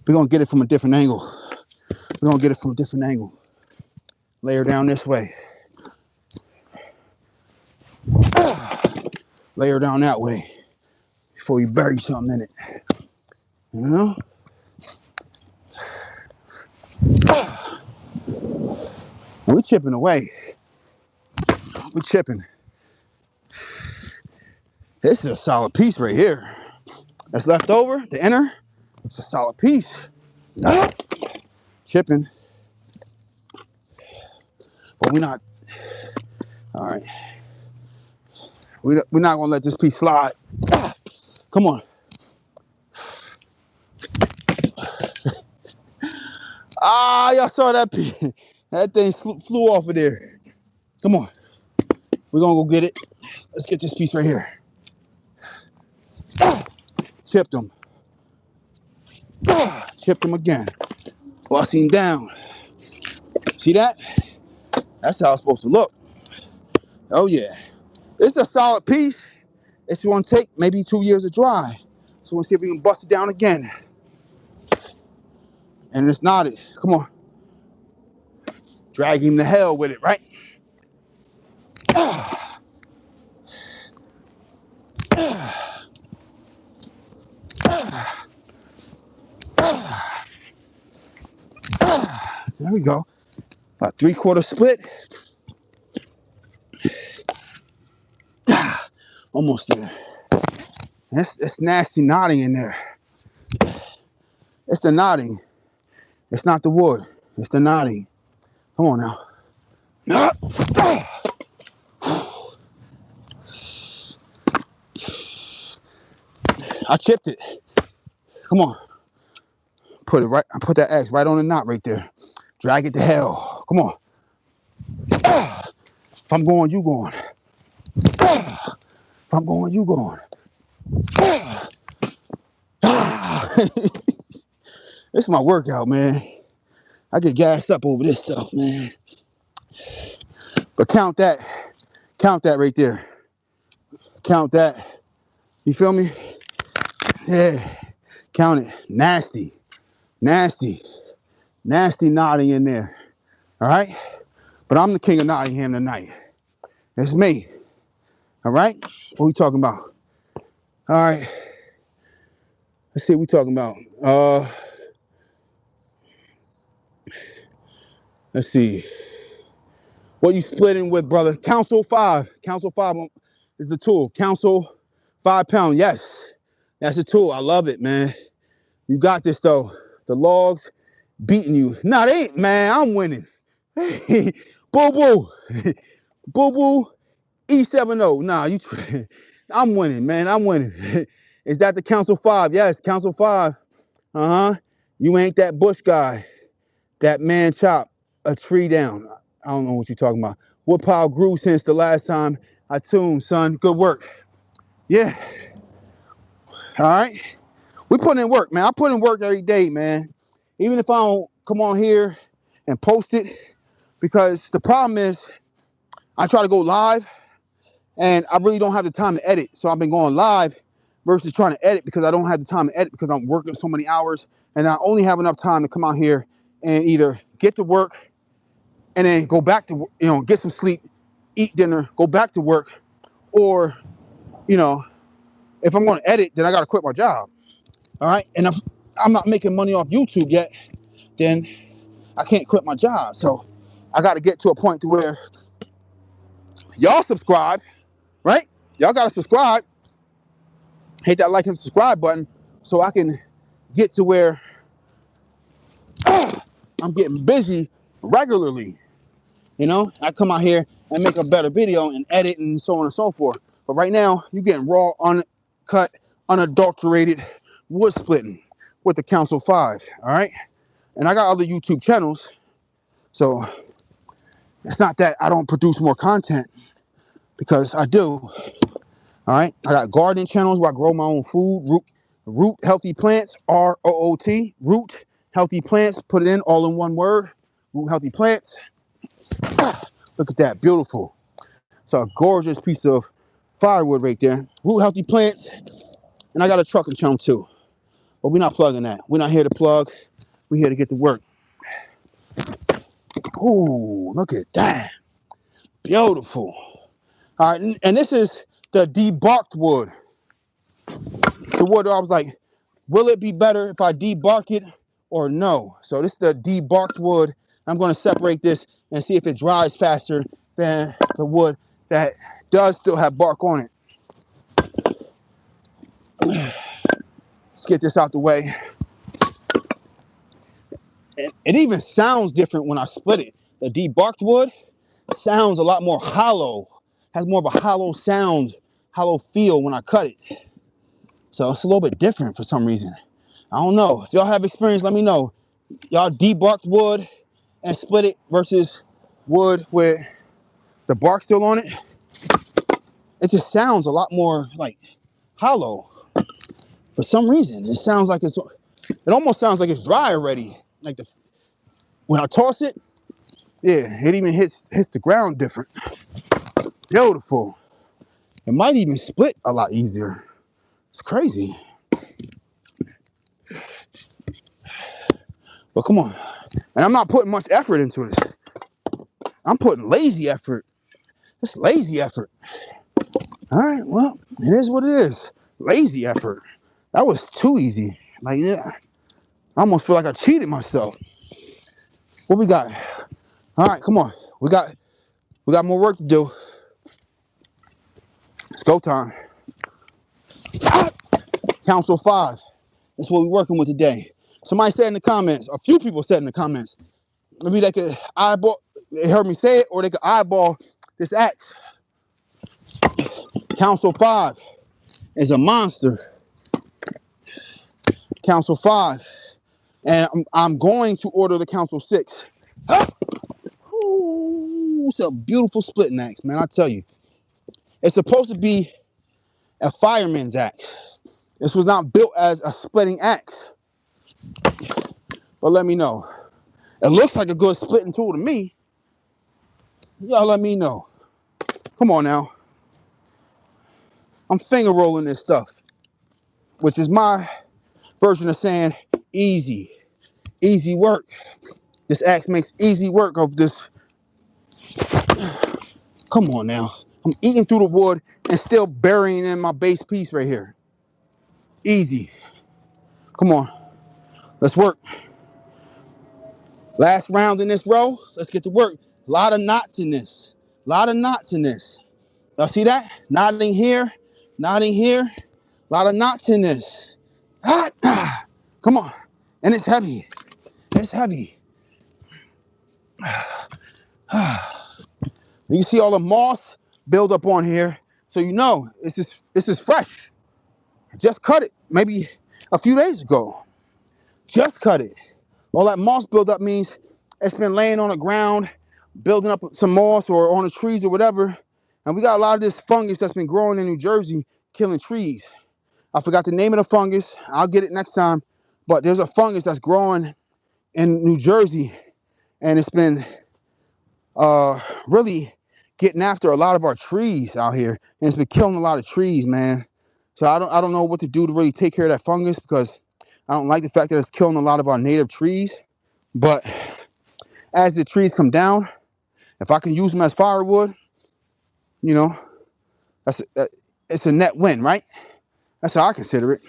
We're gonna get it from a different angle. We're gonna get it from a different angle. Lay her down this way. Lay her down that way before you bury something in it. You know? We're chipping away. We're chipping. This is a solid piece right here. That's left over, the inner. It's a solid piece. Chipping. But we're not. All right. We're not going to let this piece slide. Come on. Y'all saw that piece. That thing flew off of there. Come on. We're going to go get it. Let's get this piece right here. Chipped him. Chipped him again. Bust him down. See that? That's how it's supposed to look. Oh, yeah. It's a solid piece. It's going to take maybe 2 years to dry. So we'll see if we can bust it down again. And it's knotted. Come on. Drag him to hell with it, right? There we go. About 3/4 split. Almost there. It's nasty knotting in there. It's the knotting. It's not the wood. It's the knotting. Come on now. I chipped it. Come on. Put it right. I put that axe right on the knot right there. Drag it to hell. Come on. If I'm going, you going. If I'm going, you going. This is my workout, man. I get gassed up over this stuff, man. But count that right there. Count that. You feel me? Yeah. Count it. Nasty. Nasty. Nasty knotting in there. All right? But I'm the king of Nottingham tonight. It's me. All right? What are we talking about? All right. Let's see what we talking about. Let's see. What you splitting with, brother? Council 5. Council 5 is the tool. Council 5 pound. Yes, that's a tool. I love it, man. You got this though. The logs beating you. Nah, they ain't, man. I'm winning. Boo boo. Boo boo. E70. Nah, you. I'm winning, man. I'm winning. Is that the Council 5? Yes, Council 5. You ain't that bush guy. That man chopped a tree down. I don't know what you're talking about. Wood pile grew since the last time I tuned, son. Good work. Yeah. All right. We put in work, man. I put in work every day, man. Even if I don't come on here and post it, because the problem is I try to go live and I really don't have the time to edit. So I've been going live versus trying to edit because I don't have the time to edit because I'm working so many hours and I only have enough time to come out here and either get to work and then go back to, get some sleep, eat dinner, go back to work, or, if I'm going to edit, then I got to quit my job. All right. And if I'm not making money off YouTube yet, then I can't quit my job. So I got to get to a point to where y'all subscribe, right? Y'all got to subscribe. Hit that like and subscribe button so I can get to where I'm getting busy regularly. I come out here and make a better video and edit and so on and so forth. But right now, you're getting raw, uncut, unadulterated wood splitting with the Council 5, all right? And I got other YouTube channels, so it's not that I don't produce more content, because I do, all right? I got gardening channels where I grow my own food, root healthy plants, ROOT, root healthy plants, put it in all in one word, root healthy plants. Look at that, beautiful. It's a gorgeous piece of firewood right there. Root healthy plants. And I got a trucking channel too. But we're not plugging that. We're not here to plug. We're here to get to work. Ooh, look at that. Beautiful. All right, and this is the debarked wood. The wood I was like, will it be better if I debark it or no? So this is the debarked wood. I'm going to separate this and see if it dries faster than the wood that does still have bark on it. Let's get this out the way. It even sounds different when I split it. The debarked wood sounds a lot more hollow, has more of a hollow sound, hollow feel when I cut it. So it's a little bit different for some reason. I don't know. If y'all have experience, let me know. Y'all debarked wood and split it versus wood with the bark still on it. It just sounds a lot more like hollow for some reason. It almost sounds like it's dry already. Like when I toss it, yeah, it even hits the ground different. Beautiful. It might even split a lot easier. It's crazy. But come on. And I'm not putting much effort into this. I'm putting lazy effort. It's lazy effort. All right, well, it is what it is. Lazy effort. That was too easy. Like, yeah, I almost feel like I cheated myself. What we got? All right, come on. We got more work to do. It's go time. Council 5. That's what we're working with today. Somebody said in the comments, a few people said in the comments, maybe they could eyeball, they heard me say it, or they could eyeball this axe. Council 5 is a monster. Council 5. And I'm going to order the Council 6. Ooh, it's a beautiful splitting axe, man. I tell you. It's supposed to be a fireman's axe. This was not built as a splitting axe. But let me know. It looks like a good splitting tool to me. Y'all let me know. Come on now. I'm finger rolling this stuff, which is my version of saying easy. Easy work. This axe makes easy work of this. Come on now. I'm eating through the wood and still burying in my base piece right here. Easy. Come on. Let's work. Last round in this row. Let's get to work. A lot of knots in this. A lot of knots in this. Y'all see that? Knotting here, knotting here. A lot of knots in this. Come on. And it's heavy. It's heavy. You see all the moss build up on here. So you know this is fresh. Just cut it maybe a few days ago. Just cut it. All that moss buildup means it's been laying on the ground, building up some moss or on the trees or whatever. And we got a lot of this fungus that's been growing in New Jersey, killing trees. I forgot the name of the fungus. I'll get it next time. But there's a fungus that's growing in New Jersey, and it's been really getting after a lot of our trees out here, and it's been killing a lot of trees, man. So I don't know what to do to really take care of that fungus, because I don't like the fact that it's killing a lot of our native trees. But as the trees come down, if I can use them as firewood, you know, it's a net win, right? That's how I consider it.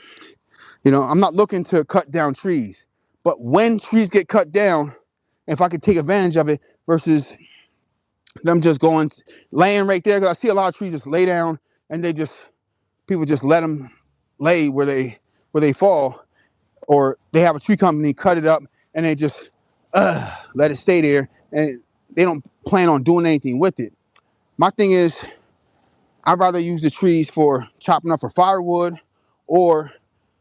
You know, I'm not looking to cut down trees, but when trees get cut down, if I could take advantage of it versus them just laying right there, because I see a lot of trees just lay down and people just let them lay where they fall, or they have a tree company cut it up and they just let it stay there and they don't plan on doing anything with it. My thing is, I'd rather use the trees for chopping up for firewood, or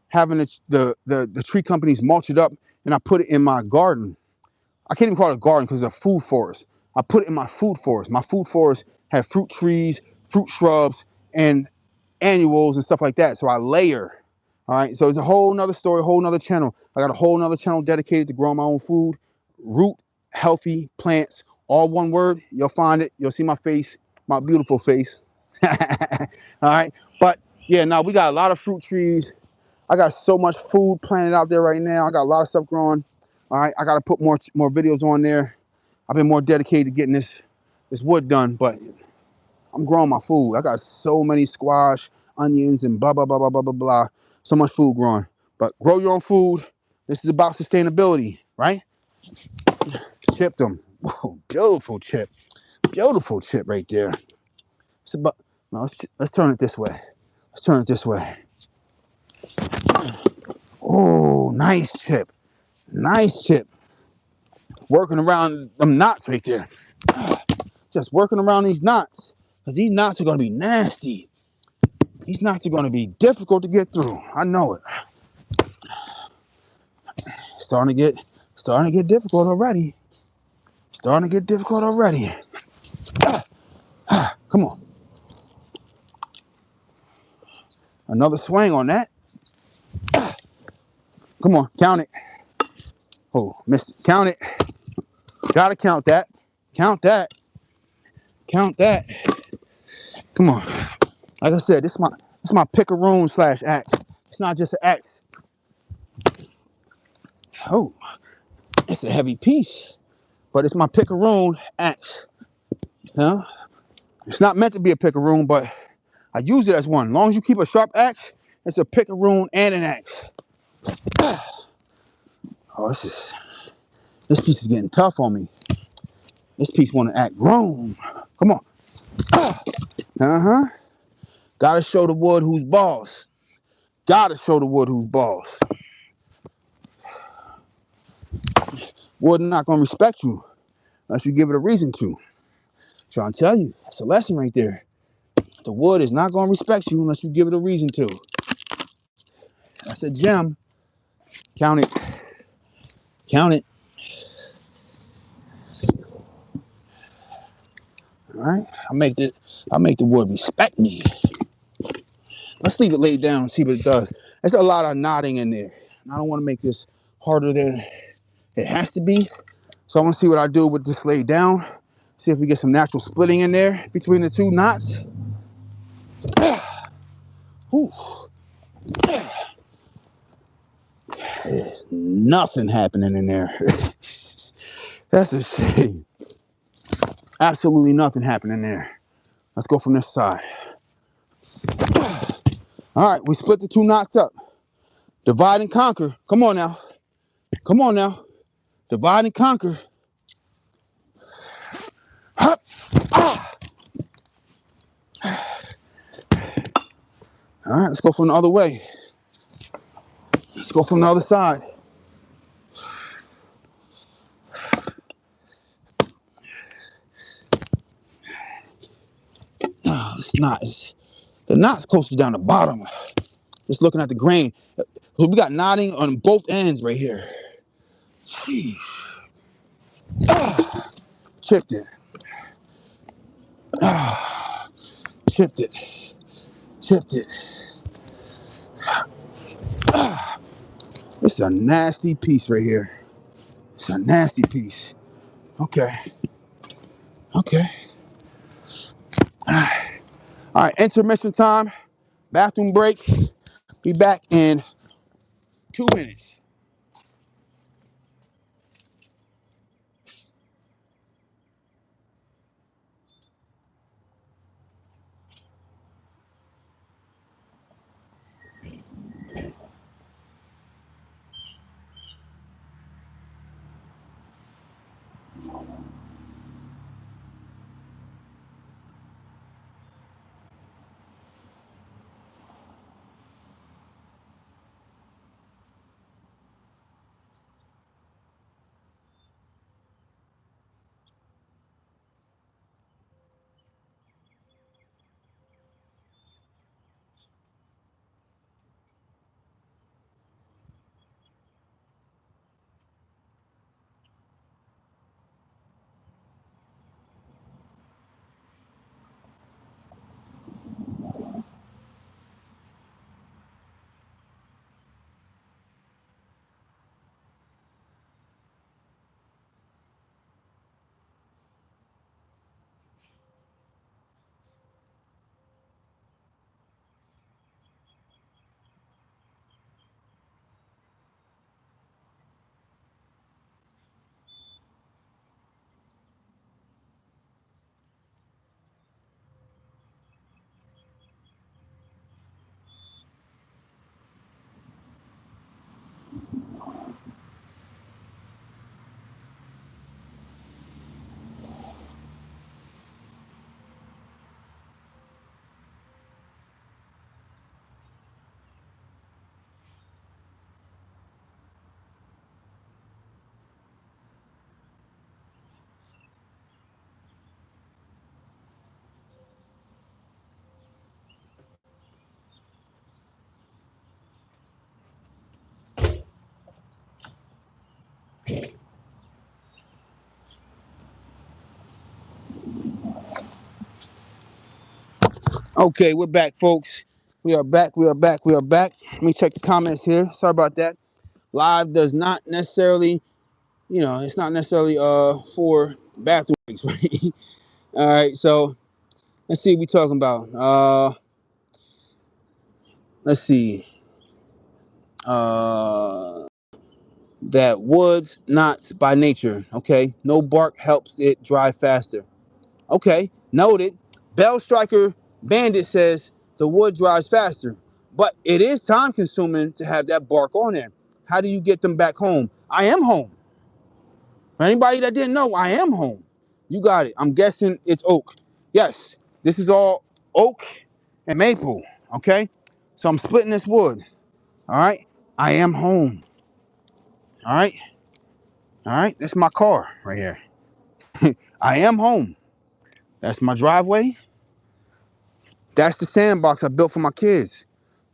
having the tree companies mulch it up and I put it in my garden. I can't even call it a garden because it's a food forest. I put it in my food forest. My food forest have fruit trees, fruit shrubs, and annuals and stuff like that. So I layer. All right. So it's a whole nother story, a whole nother channel. I got a whole nother channel dedicated to growing my own food. Root healthy plants, all one word. You'll find it. You'll see my face, my beautiful face. All right. But yeah, now we got a lot of fruit trees. I got so much food planted out there right now. I got a lot of stuff growing. All right. I got to put more videos on there. I've been more dedicated to getting this wood done, but I'm growing my food. I got so many squash, onions, and blah, blah, blah, blah, blah, blah, blah. So much food growing. But grow your own food. This is about sustainability, right? Chip them. Whoa, beautiful chip. Beautiful chip right there. It's about, no, let's turn it this way. Let's turn it this way. Oh, nice chip. Nice chip. Working around them knots right there. Just working around these knots. Because these knots are going to be nasty. These knots are going to be difficult to get through. I know it. Starting to get difficult already. Starting to get difficult already. Come on. Another swing on that. Come on, count it. Oh, missed it. Count it. Gotta count that. Count that. Count that. Come on. Like I said, this is my picaroon / axe. It's not just an axe. Oh, it's a heavy piece, but it's my picaroon axe. Huh? It's not meant to be a picaroon, but I use it as one. As long as you keep a sharp axe, it's a picaroon and an axe. Oh, this piece is getting tough on me. This piece want to act grown. Come on. Gotta show the wood who's boss. Gotta show the wood who's boss. Wood not gonna respect you unless you give it a reason to. Trying to tell you, that's a lesson right there. The wood is not gonna respect you unless you give it a reason to. That's a gem. Count it. Count it. All right. I'll make the wood respect me. Let's leave it laid down and see what it does. There's a lot of knotting in there. I don't want to make this harder than it has to be. So I want to see what I do with this laid down. See if we get some natural splitting in there between the two knots. There's nothing happening in there. That's a shame. Absolutely nothing happening there. Let's go from this side. All right, we split the two knots up. Divide and conquer. Come on now. Come on now. Divide and conquer. Hup. Ah. All right, let's go from the other way. Let's go from the other side. Oh, it's not. The knot's closer down the bottom. Just looking at the grain. We got knotting on both ends right here. Jeez. Ah, chipped it. Ah, chipped it. Chipped it. Ah, it's a nasty piece right here. It's a nasty piece. Okay. Okay. All right, intermission time. Bathroom break. Be back in 2 minutes. Okay, we're back, folks. We are back. We are back. We are back. Let me check the comments here. Sorry about that. Live does not necessarily, it's not necessarily for bathroom breaks, right? All right, so let's see what we're talking about. Let's see. That wood's knots by nature. Okay, no bark helps it dry faster. Okay, noted. Bell Striker Bandit says the wood dries faster, but it is time consuming to have that bark on there. How do you get them back home? I am home. For anybody that didn't know, I am home. You got it. I'm guessing it's oak. Yes, this is all oak and maple. Okay, so I'm splitting this wood. All right, I am home. All right, all right. That's my car right here. I am home. That's my driveway. That's the sandbox I built for my kids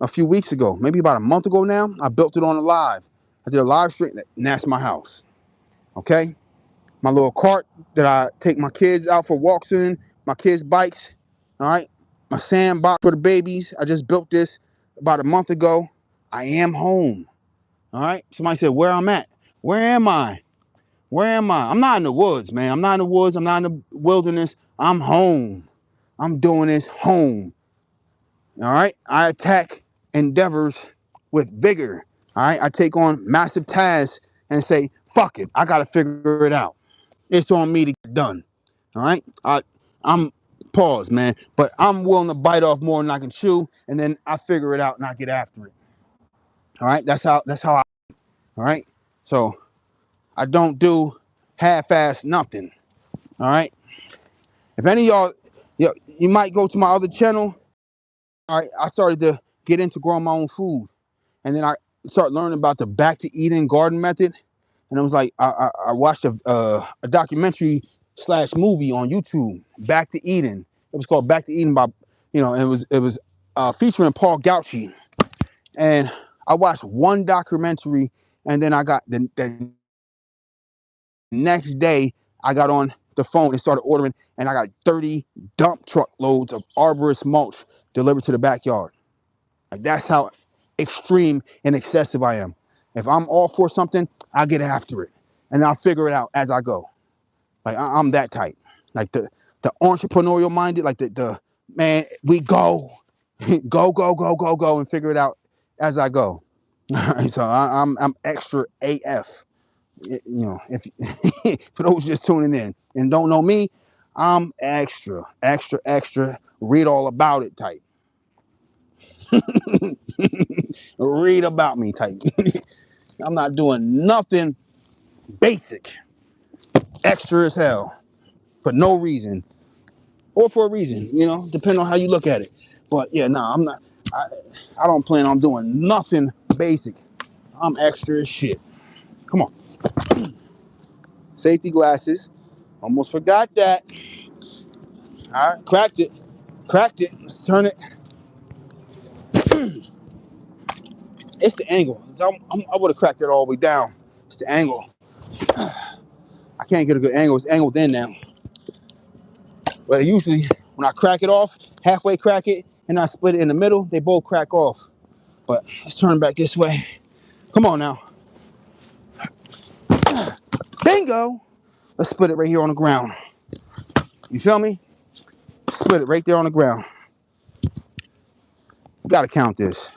a few weeks ago, maybe about a month ago now. I built it on a live. I did a live stream, and that's my house. Okay, my little cart that I take my kids out for walks in, my kids' bikes. All right, my sandbox for the babies. I just built this about a month ago. I am home. All right. Somebody said where I'm at. Where am I? Where am I? I'm not in the woods, man. I'm not in the woods. I'm not in the wilderness. I'm home. I'm doing this home. All right. I attack endeavors with vigor. All right. I take on massive tasks and say, fuck it. I got to figure it out. It's on me to get done. All right. I'm pause, man, but I'm willing to bite off more than I can chew, and then I figure it out and I get after it. All right. That's how I, all right. So I don't do half-ass nothing. All right. If any of y'all, you might go to my other channel. All right. I started to get into growing my own food, and then I started learning about the back to Eden garden method. And it was like I watched a documentary slash movie on YouTube, Back to Eden. It was called Back to Eden by, it was featuring Paul Gauchi. And I watched one documentary, and then I got the next day I got on the phone and started ordering, and I got 30 dump truck loads of arborist mulch delivered to the backyard. Like, that's how extreme and excessive I am. If I'm all for something, I'll get after it, and I'll figure it out as I go. Like, I'm that type. Like the entrepreneurial minded, like the man, we go, go, and figure it out as I go. So I'm extra AF. If for those just tuning in and don't know me, I'm extra, read all about it type. Read about me type. I'm not doing nothing basic. Extra as hell for no reason or for a reason, depending on how you look at it. But yeah, I'm not. I don't plan on doing nothing basic. I'm extra as shit. Come on. Safety glasses. Almost forgot that. All right, cracked it. Let's turn it. It's the angle. I would have cracked it all the way down. It's the angle. I can't get a good angle. It's angled in now. But usually, when I crack it off, halfway crack it, and I split it in the middle, they both crack off. But let's turn back this way. Come on now. Bingo! Let's split it right here on the ground. You feel me? Split it right there on the ground. You gotta count this.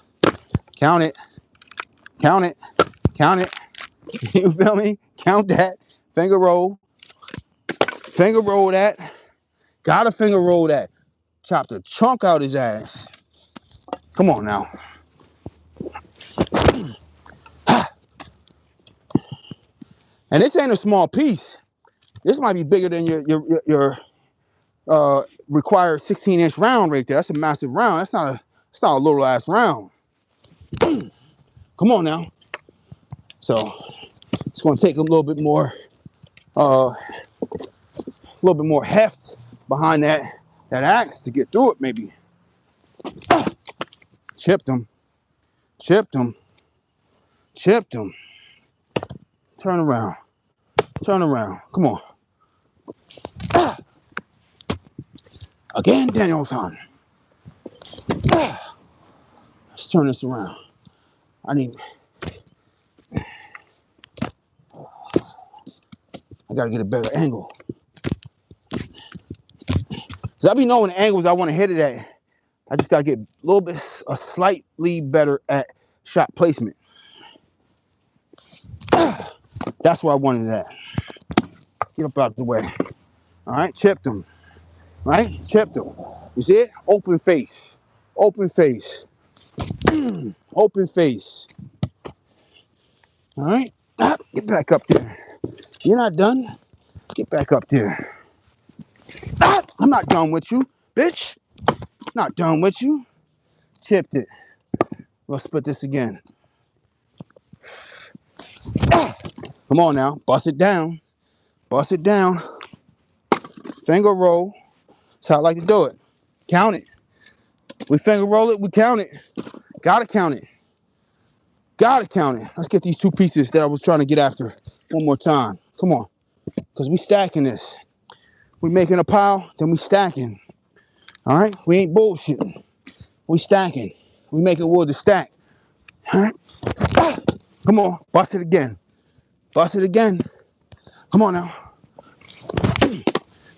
Count it. Count it. Count it. You feel me? Count that. Finger roll. Finger roll that. Gotta finger roll that. Chop the chunk out his ass. Come on now. And this ain't a small piece. This might be bigger than your required 16-inch round right there. That's a massive round. That's not a little ass round. Come on now. So it's gonna take a little bit more heft behind that axe to get through it, maybe. Chipped him. Turn around. Come on. Again, Danielson. Let's turn this around. I gotta get a better angle. Cause I be knowing the angles I want to hit it at. I just gotta get a slightly better at shot placement. That's where I wanted that. Get up out the way. All right, chipped him. Right, chipped him. You see it? Open face. Open face. Open face. All right, get back up there. You're not done. Get back up there. I'm not done with you, bitch. Not done with you. Chipped it. Let's split this again. Come on now. Bust it down. Bust it down. Finger roll. That's how I like to do it. Count it. We finger roll it. We count it. Gotta count it. Gotta count it. Let's get these two pieces that I was trying to get after one more time. Come on. Because we stacking this. We making a pile, then we stacking. All right? We ain't bullshitting. We stacking. We making wood to stack. All right? Come on. Bust it again. Bust it again. Come on now.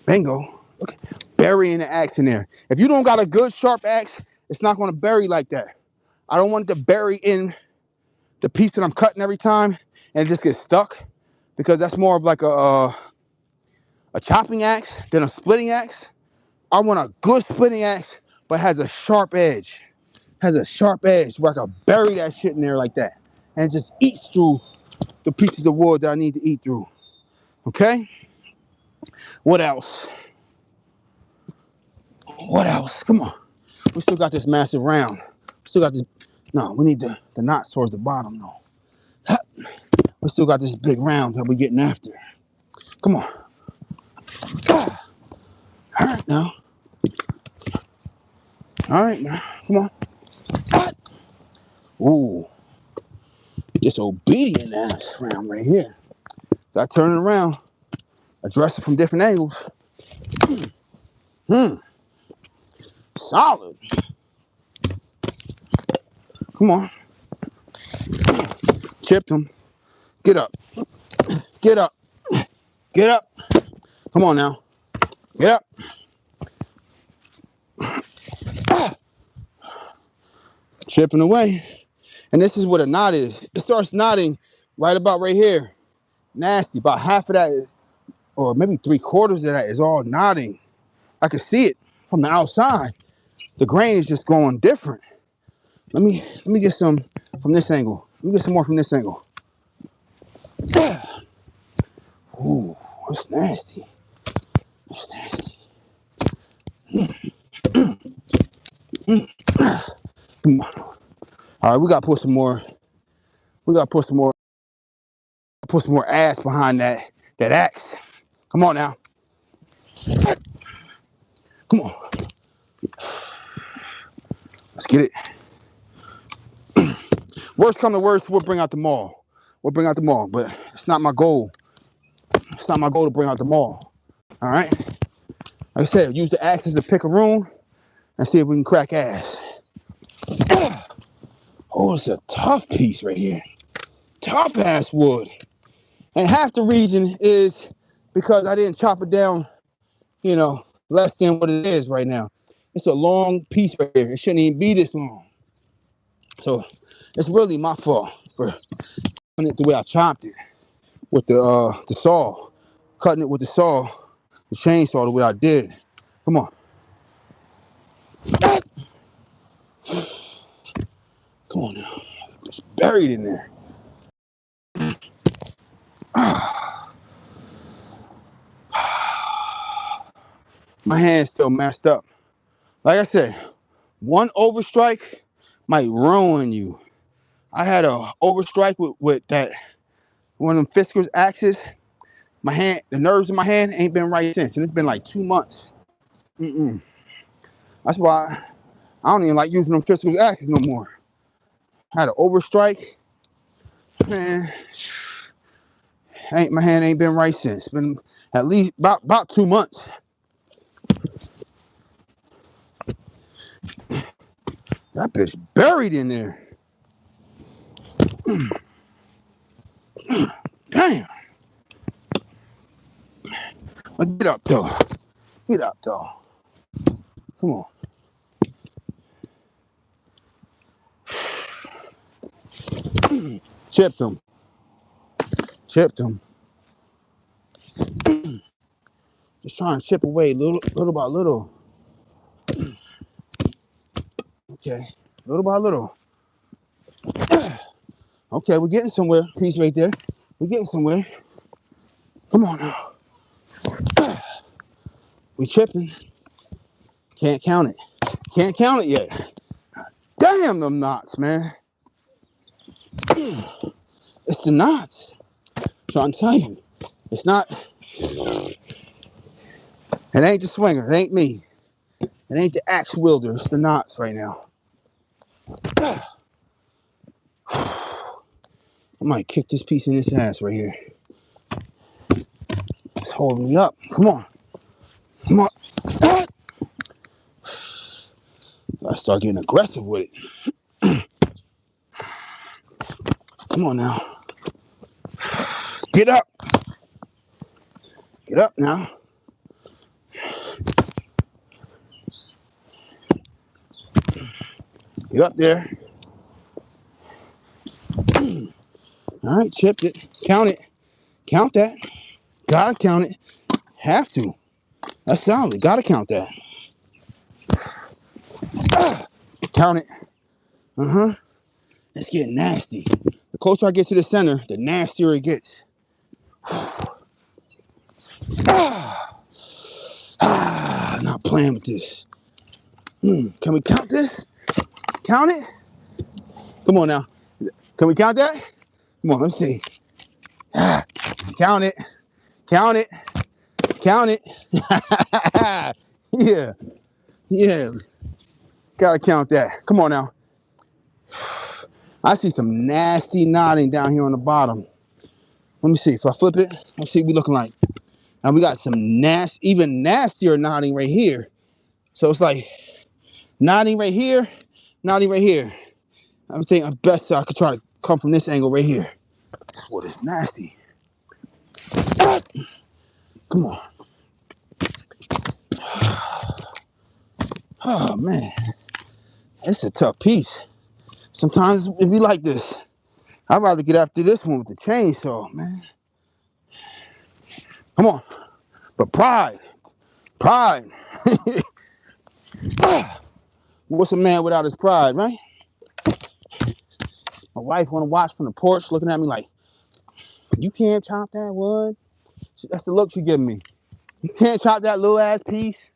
Bingo. Okay. Burying the axe in there. If you don't got a good sharp axe, it's not going to bury like that. I don't want it to bury in the piece that I'm cutting every time and it just gets stuck, because that's more of like a chopping axe than a splitting axe. I want a good splitting axe, but has a sharp edge. Has a sharp edge where I can bury that shit in there like that and it just eats through the pieces of wood that I need to eat through. Okay? What else? What else? Come on. We still got this massive round. Still got this. No, we need the knots towards the bottom, though. We still got this big round that we're getting after. Come on. All right, now. All right, now. Come on. Ooh. Disobedient ass round right here. So I turn it around, address it from different angles. Solid. Come on. Chipped him. Get up. Get up. Get up. Come on now. Get up. Chipping away. And this is what a knot is. It starts knotting right about right here. Nasty. About half of that, or maybe 3/4 of that is all knotting. I can see it from the outside. The grain is just going different. Let me get some from this angle. Let me get some more from this angle. Ooh, that's nasty. That's nasty. Come on. All right, we gotta put some more. We gotta put some more. Put some more ass behind that axe. Come on now. Come on. Let's get it. Worst come to worst, we'll bring out the maul. We'll bring out the maul, but it's not my goal. It's not my goal to bring out the maul. All right. Like I said, use the axe as a pick-a-room and see if we can crack ass. Oh, it's a tough piece right here. Tough ass wood. And half the reason is because I didn't chop it down, you know, less than what it is right now. It's a long piece right here. It shouldn't even be this long. So it's really my fault for cutting it the way I chopped it with the saw. Cutting it with the saw, the chainsaw the way I did. Come on. Come on now. It's buried in there. My hand's still messed up. Like I said, one overstrike might ruin you. I had a overstrike with that one of them Fiskars axes. My hand, the nerves in my hand ain't been right since, and it's been like 2 months. That's why I don't even like using them Fiskars axes no more. I had an overstrike, man. My hand ain't been right since. It's been at least about 2 months. That bitch buried in there. Damn. But get up though. Get up though. Come on. Chipped him. Chipped him. Just trying to chip away little by little. Okay. Little by little. Okay, we're getting somewhere. Piece right there. We're getting somewhere. Come on now. We chipping. Can't count it. Can't count it yet. Damn them knots, man. It's the knots. Trying to tell you. It's not. It ain't the swinger. It ain't me. It ain't the axe wielder. It's the knots right now. I might kick this piece in this ass right here. It's holding me up. Come on. Come on. I start getting aggressive with it. Come on now. Get up. Get up now. Get up there. All right, chipped it. Count it. Count that. Gotta count it. Have to. That's solid. Gotta count that. Count it. It's getting nasty. The closer I get to the center, the nastier it gets. I'm not playing with this. Can we count this? Count it? Come on now. Can we count that? Come on, let's see. Count it. Count it. Count it. Yeah. Yeah. Gotta count that. Come on now. I see some nasty knotting down here on the bottom. Let me see. If I flip it, let's see what we looking like. And we got some even nastier knotting right here. So it's like knotting right here, knotting right here. I think I best I could try to come from this angle right here. This wood is nasty. Come on. Oh man, it's a tough piece. Sometimes it be like this. I'd rather get after this one with the chainsaw, man. Come on. But pride. Pride. What's a man without his pride, right? My wife want to watch from the porch looking at me like, you can't chop that wood. That's the look she giving me. You can't chop that little ass piece.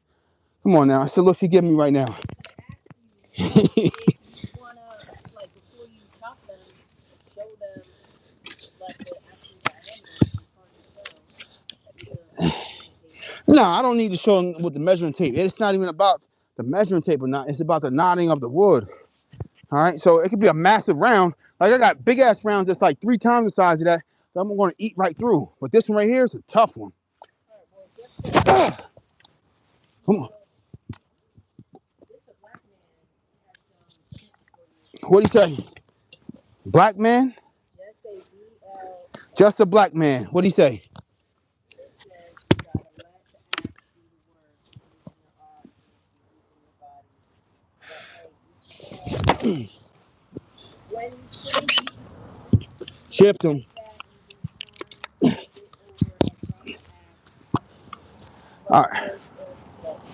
Come on now. That's the look she giving me right now. No, I don't need to show them with the measuring tape. It's not even about the measuring tape or not. It's about the knotting of the wood. All right, so it could be a massive round. Like I got big ass rounds that's like 3 times the size of that I'm going to eat right through. But this one right here is a tough one. Come on. What do you say? Black man? Just a black man. What do you say? Chipped him. All right.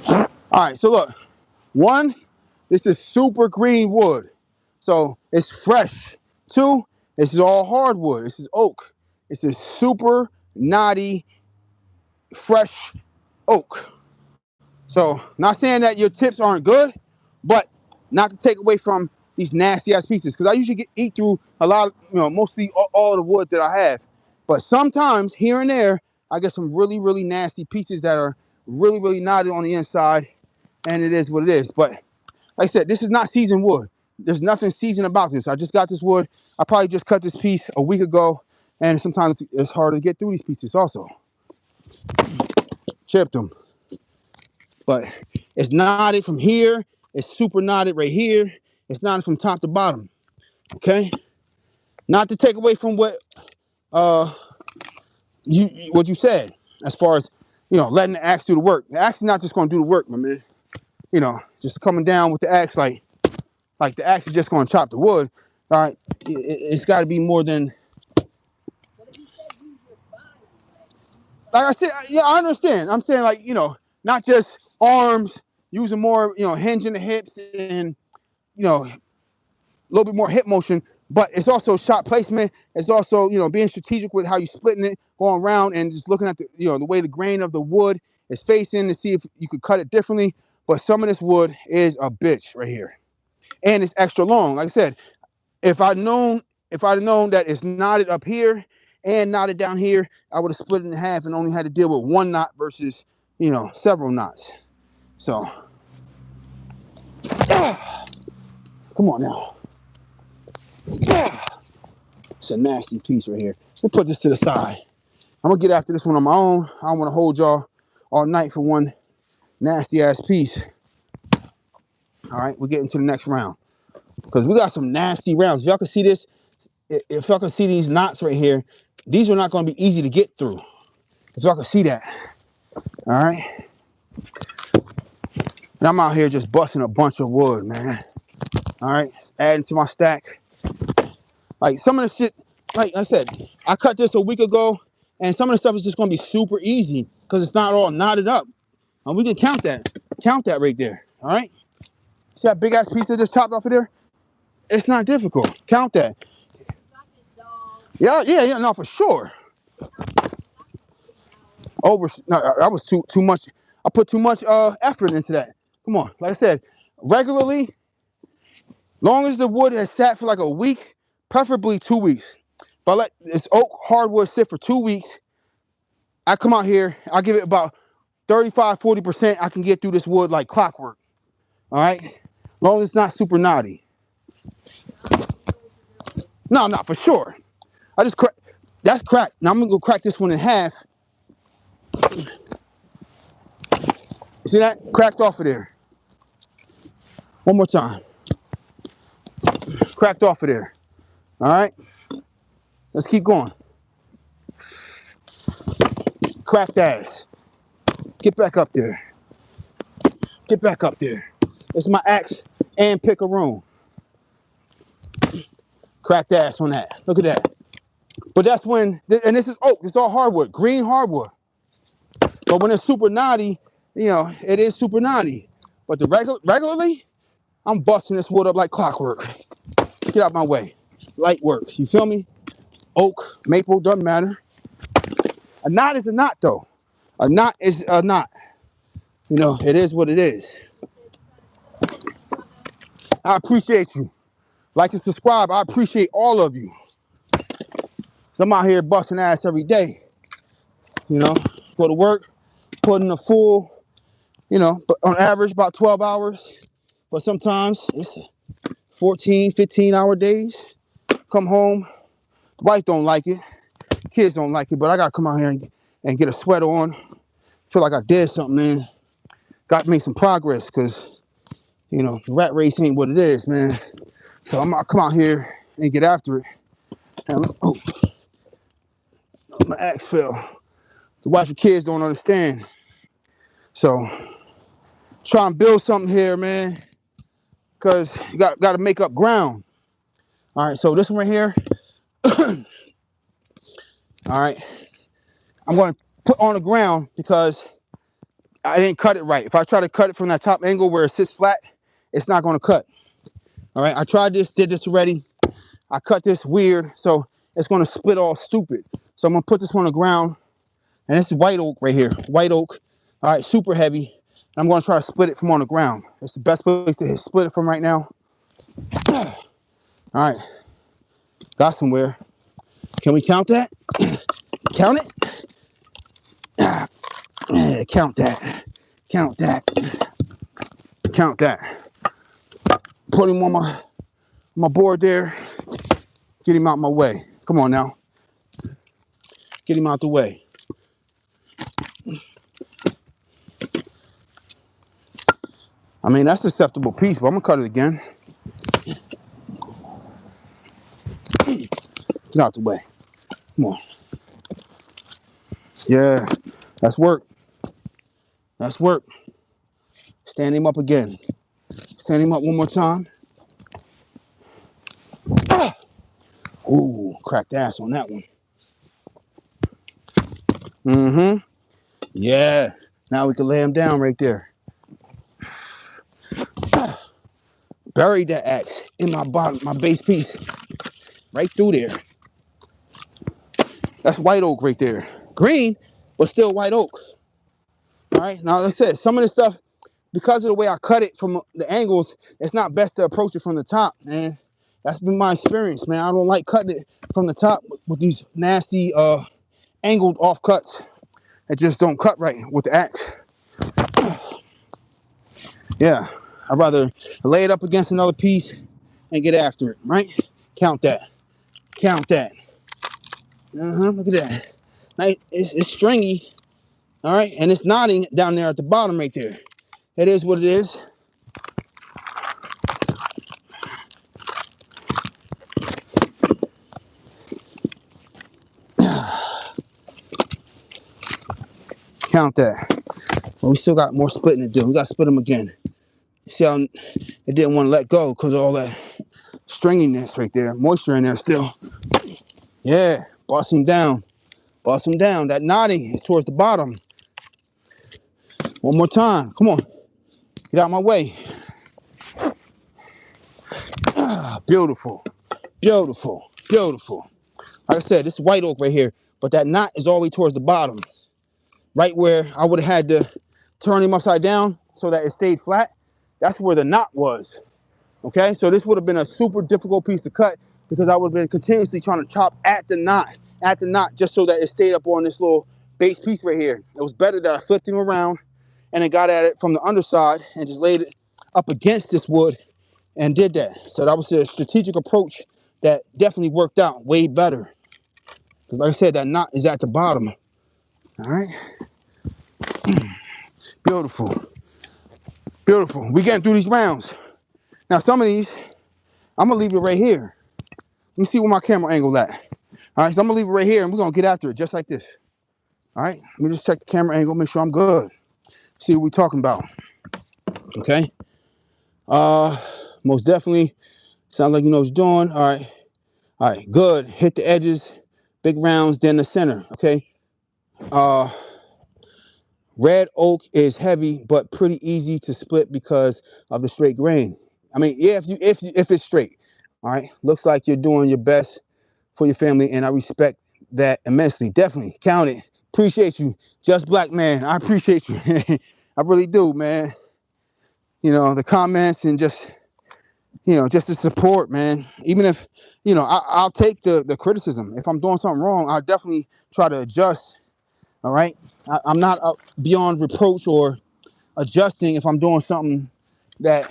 All right. So look, one, this is super green wood, so it's fresh. 2, this is all hardwood. This is oak. This is super knotty, fresh oak. So not saying that your tips aren't good, but not to take away from these nasty ass pieces, because I usually eat through a lot of, mostly all the wood that I have. But sometimes here and there, I get some really, really nasty pieces that are really, really knotted on the inside, and it is what it is. But like I said, this is not seasoned wood. There's nothing seasoned about this. I just got this wood. I probably just cut this piece a week ago, and sometimes it's hard to get through these pieces also. Chipped them. But it's knotted from here. It's super knotted right here. It's knotted from top to bottom. Okay? Not to take away from what you said, as far as letting the axe do the work. The axe is not just going to do the work, my man. Just coming down with the axe like the axe is just going to chop the wood. All right, it's got to be more than. Like I said, yeah, I understand. I'm saying not just arms, using more, hinge in the hips and a little bit more hip motion, but it's also shot placement. It's also, being strategic with how you're splitting it, going around and just looking at the way the grain of the wood is facing to see if you could cut it differently. But some of this wood is a bitch right here. And it's extra long. Like I said, if I'd known that it's knotted up here and knotted down here, I would have split it in half and only had to deal with 1 knot versus, several knots. So, come on now. It's a nasty piece right here. Let's put this to the side. I'm gonna get after this one on my own. I don't want to hold y'all all night for one nasty ass piece. All right, we're getting to the next round because we got some nasty rounds. If y'all can see this, if y'all can see these knots right here, these are not going to be easy to get through. If y'all can see that. All right. And I'm out here just busting a bunch of wood, man. All right, just adding to my stack. Like some of the shit, like I said, I cut this a week ago, and some of the stuff is just going to be super easy because it's not all knotted up. And we can count that right there. All right. See that big ass piece that just chopped off of there? It's not difficult. Count that. Yeah, no, for sure. No, that was too much. I put too much effort into that. Come on, like I said, regularly, long as the wood has sat for like a week, preferably 2 weeks. If I let this oak hardwood sit for 2 weeks, I come out here, I give it about 35–40%. I can get through this wood like clockwork. All right, long as it's not super knotty. No, not for sure. I just crack. That's cracked. Now I'm gonna go crack this one in half. You see that? Cracked off of there. One more time. Cracked off of there. All right. Let's keep going. Cracked ass. Get back up there. Get back up there. It's my axe and pick-a-room. Cracked ass on that. Look at that. But that's when, and this is oak. It's all hardwood, green hardwood. But when it's super knotty, you know, it is super knotty. But regularly, I'm busting this wood up like clockwork. Get out my way. Light work. You feel me? Oak, maple, doesn't matter. A knot is a knot, though. A knot is a knot. You know, it is what it is. I appreciate you. Like and subscribe. I appreciate all of you. So I'm out here busting ass every day. You know, go to work, put in a full, you know, but on average about 12 hours. But sometimes it's 14, 15-hour days. Come home, the wife don't like it, kids don't like it, but I gotta come out here and get a sweat on. Feel like I did something, man. Got to make some progress, because, you know, the rat race ain't what it is, man. So I'm gonna come out here and get after it. And, oh, my axe fell. The wife and kids don't understand. So try and build something here, man, because you got to make up ground. All right, so this one right here. All right, I'm going to put on the ground because I didn't cut it right. If I try to cut it from that top angle where it sits flat, it's not going to cut. All right, I tried this, did this already. I cut this weird, so it's going to split all stupid. So I'm going to put this on the ground, and this is white oak right here. White oak. All right, super heavy. I'm going to try to split it from on the ground. It's the best place to split it from right now. All right, got somewhere. Can we count that? Count it? Count that. Count that. Count that. Put him on my board there. Get him out my way. Come on now. Get him out the way. I mean, that's an acceptable piece, but I'm gonna cut it again. Get out the way. Come on. Yeah, that's work. That's work. Stand him up again. Stand him up one more time. Ah! Ooh, cracked ass on that one. Mm-hmm. Yeah. Now we can lay him down right there. Ah! Buried that axe in my bottom, my base piece. Right through there. That's white oak right there. Green, but still white oak. All right. Now, like I said, some of this stuff, because of the way I cut it from the angles, it's not best to approach it from the top, man. That's been my experience, man. I don't like cutting it from the top with these nasty angled off cuts. It just don't cut right with the axe. Yeah, I'd rather lay it up against another piece and get after it, right? Count that. Count that. Look at that. Now, it's stringy, all right? And it's knotting down there at the bottom right there. It is what it is. Count that. But we still got more splitting to do. We got to split them again. See how it didn't want to let go because of all that stringiness right there. Moisture in there still. Yeah, bust them down. Bust them down. That knotting is towards the bottom. One more time. Come on. Get out my way. Ah, beautiful. Beautiful. Beautiful. like I said, this is white oak right here, but that knot is all the way towards the bottom, right where I would have had to turn him upside down so that it stayed flat. That's where the knot was. Okay, so this would have been a super difficult piece to cut because I would have been continuously trying to chop at the knot, just so that it stayed up on this little base piece right here. It was better that I flipped him around and then got at it from the underside and just laid it up against this wood and did that. So that was a strategic approach that definitely worked out way better. Because like I said, that knot is at the bottom. All right. Beautiful. Beautiful. We getting through these rounds. Now some of these, I'm gonna leave it right here. Let me see where my camera angle at. All right, so I'm gonna leave it right here and we're gonna get after it just like this. All right, let me just check the camera angle, make sure I'm good. See what we're talking about. Okay. Most definitely sounds like you know what you're doing. All right, good. Hit the edges, big rounds, then the center. Okay. Red oak is heavy but pretty easy to split because of the straight grain. I mean, yeah, if it's straight. All right, looks like you're doing your best for your family, and I respect that immensely. Definitely count it. Appreciate you, Just Black Man. I appreciate you. I really do, man. You know, the comments and just, you know, just the support, man. Even if, you know, I'll take the criticism. If I'm doing something wrong, I'll definitely try to adjust. All right. I'm not beyond reproach or adjusting if I'm doing something that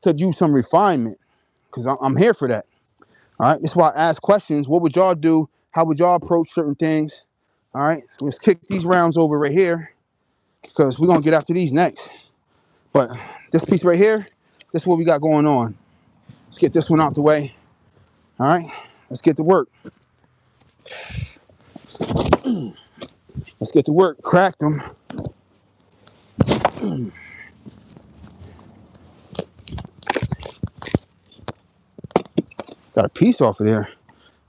could use some refinement, because I'm here for that. All right. That's why I ask questions. What would y'all do? How would y'all approach certain things? All right. So let's kick these rounds over right here because we're going to get after these next. But this piece right here, this is what we got going on. Let's get this one out the way. All right. Let's get to work. Let's get to work. Crack them. Got a piece off of there.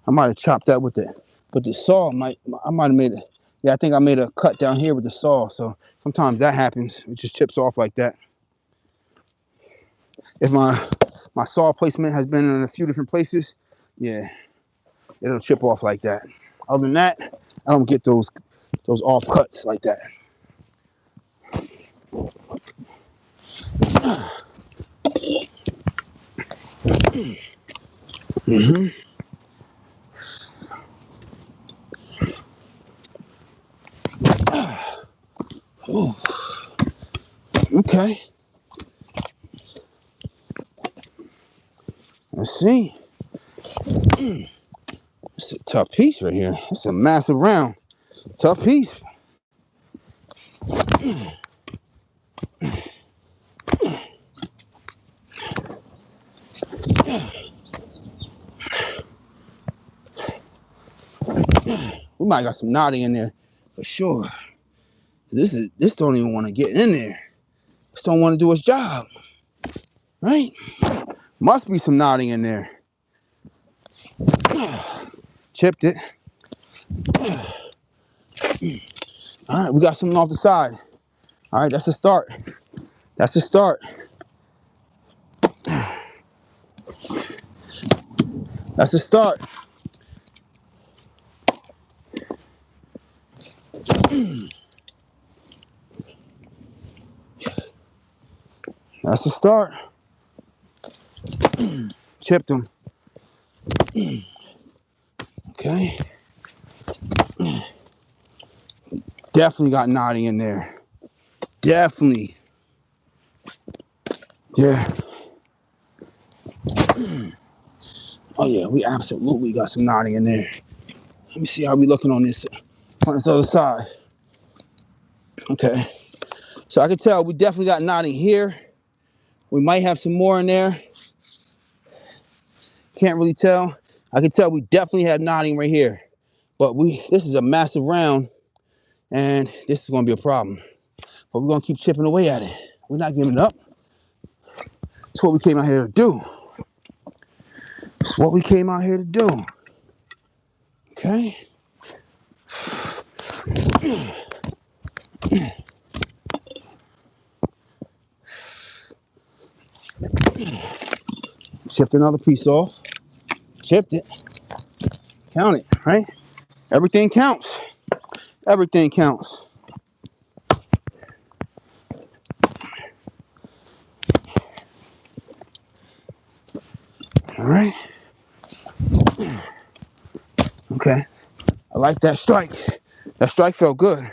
I might have chopped that with the saw. I might have made it. Yeah, I think I made a cut down here with the saw. So sometimes that happens. It just chips off like that. If my saw placement has been in a few different places, yeah, it'll chip off like that. Other than that, I don't get those off cuts like that. Mm-hmm. Oh, okay. Let's see. It's a tough piece right here. It's a massive round. Tough piece. We might got some knotting in there for sure. This don't even want to get in there. This don't want to do its job. Right? Must be some knotting in there. Chipped it. All right, we got something off the side. All right, that's a start. That's a start. That's a start. That's a start. Chipped them. Okay. Definitely got knotting in there. Definitely. Yeah. Oh yeah, we absolutely got some knotting in there. Let me see how we looking on this other side. Okay. So I can tell we definitely got knotting here. We might have some more in there. Can't really tell. I can tell we definitely have knotting right here. But this is a massive round, and this is going to be a problem. But we're going to keep chipping away at it. We're not giving it up. It's what we came out here to do. It's what we came out here to do. Okay. Chipped another piece off. Chipped it. Count it, right? Everything counts. Everything counts. All right. Okay. I like that strike. That strike felt good.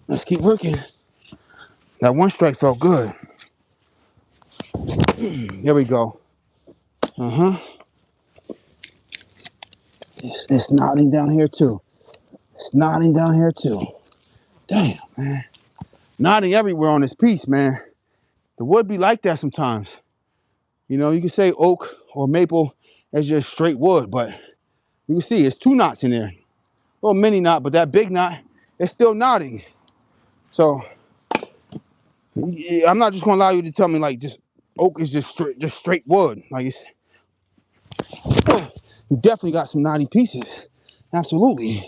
Let's keep working. That one strike felt good. There we go. It's nodding down here too. It's nodding down here too. Damn, man. Nodding everywhere on this piece, man. The wood be like that sometimes. You know, you can say oak or maple is just straight wood, but you can see it's two knots in there. A little mini knot, but that big knot is still knotting. So I'm not just gonna allow you to tell me like just oak is just straight wood. Like it's you definitely got some knotty pieces. Absolutely.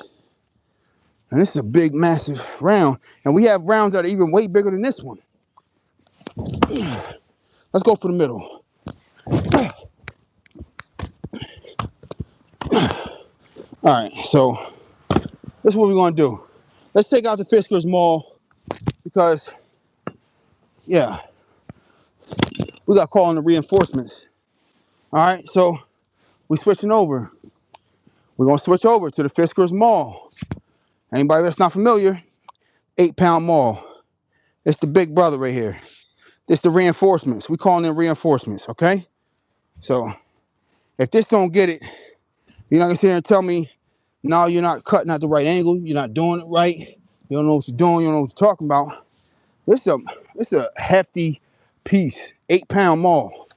And this is a big, massive round. And we have rounds that are even way bigger than this one. Let's go for the middle. All right, so this is what we're gonna do. Let's take out the Fiskars maul because, yeah, we got called on the reinforcements. All right, so we're switching over. We're gonna switch over to the Fiskars maul. Anybody that's not familiar, 8-pound maul. It's the big brother right here. It's the reinforcements. We calling them reinforcements, okay? So if this don't get it, you're not gonna sit here and tell me, no, you're not cutting at the right angle, you're not doing it right, you don't know what you're doing, you don't know what you're talking about. This is a hefty piece, 8-pound maul.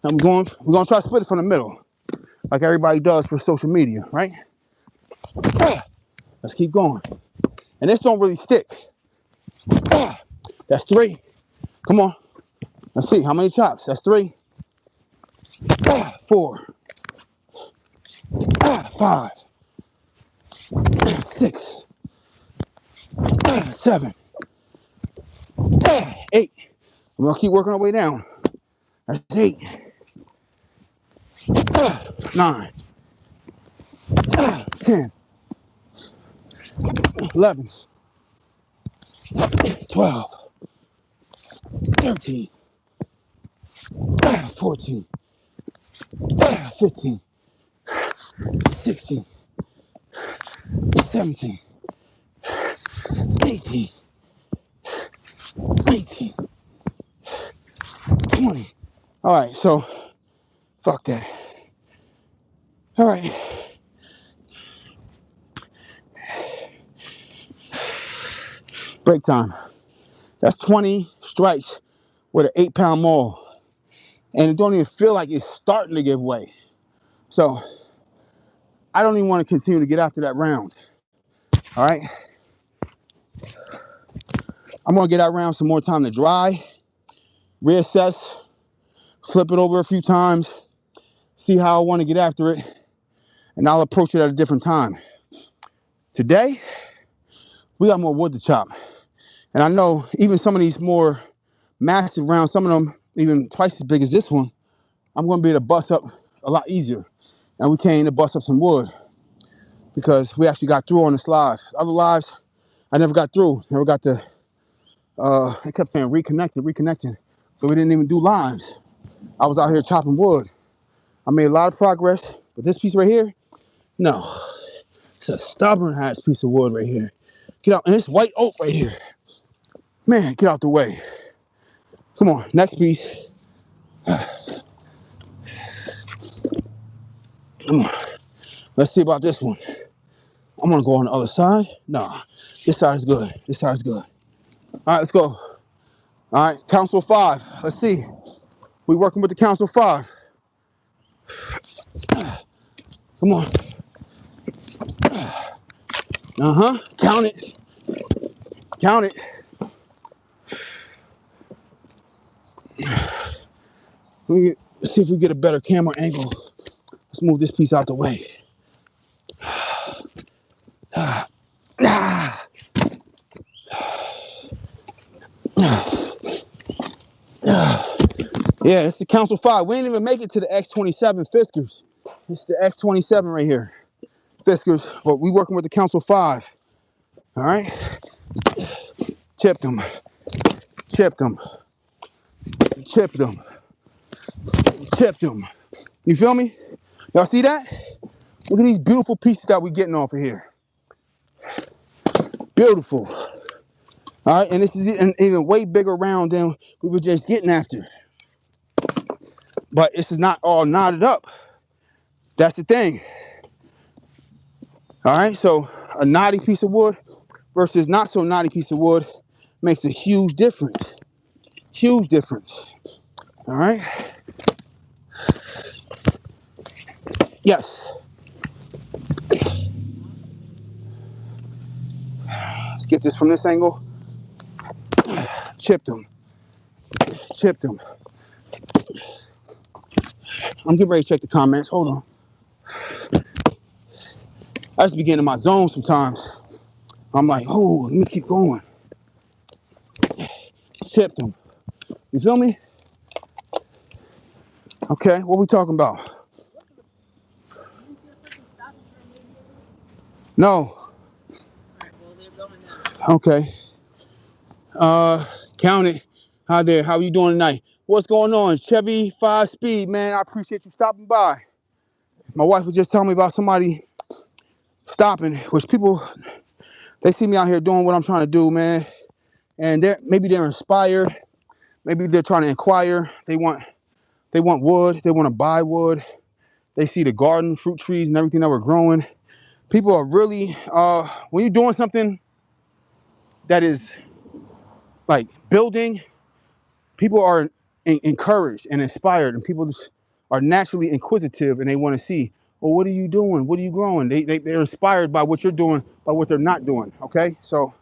And we're gonna try to split it from the middle, like everybody does for social media, right? Let's keep going. And this don't really stick. That's 3. Come on. Let's see, how many chops? That's 3. 4. 5. 6. 7. 8. We're gonna keep working our way down. That's 8. 9. 10. 11. 12. 13. 14. 15. 16. 17. 18. 19. 20. All right, so fuck that. All right. Break time. That's 20 strikes with an 8-pound maul. And it don't even feel like it's starting to give way. So I don't even want to continue to get after that round. All right. I'm gonna get that round some more time to dry, reassess, flip it over a few times, see how I want to get after it, and I'll approach it at a different time. Today, we got more wood to chop. And I know even some of these more massive rounds, some of them even twice as big as this one, I'm gonna be able to bust up a lot easier. And we came to bust up some wood because we actually got through on this live. Other lives, I never got through, never got to, it kept saying reconnecting. So we didn't even do lives. I was out here chopping wood. I made a lot of progress, but this piece right here, no. It's a stubborn ass piece of wood right here. Get out, and it's white oak right here. Man, get out the way. Come on, next piece. Come on. Let's see about this one. I'm gonna go on the other side. Nah, this side is good. This side is good. All right, let's go. All right, council 5. Let's see. We working with the council 5. Come on. Count it. Count it. Let's see if we get a better camera angle. Let's move this piece out the way. Yeah, it's the Council 5. We didn't even make it to the X27 Fiskars. It's the X27 right here. Fiskars, but we working with the Council 5. All right? Chipped them. Chipped them. Chipped them. Chipped them. You feel me? Y'all see that? Look at these beautiful pieces that we're getting off of here. Beautiful. All right, and this is an even way bigger round than we were just getting after. But this is not all knotted up. That's the thing. All right, so a knotty piece of wood versus not so knotty piece of wood makes a huge difference. Huge difference. All right. Yes. Let's get this from this angle. Chipped them. Chipped them. I'm getting ready to check the comments. Hold on. I just be getting in my zone sometimes. I'm like, oh, let me keep going. Chipped them. You feel me? Okay, what we talking about? No. Okay. Count it. Hi there. How you doing tonight? What's going on? Chevy 5 Speed, man. I appreciate you stopping by. My wife was just telling me about somebody stopping, which people, they see me out here doing what I'm trying to do, man. And maybe they're inspired. Maybe they're trying to inquire. They want wood. They want to buy wood. They see the garden, fruit trees, and everything that we're growing. People are really, when you're doing something that is like building, people are encouraged and inspired, and people just are naturally inquisitive, and they want to see, well, what are you doing? What are you growing? They're inspired by what you're doing, by what they're not doing. Okay, so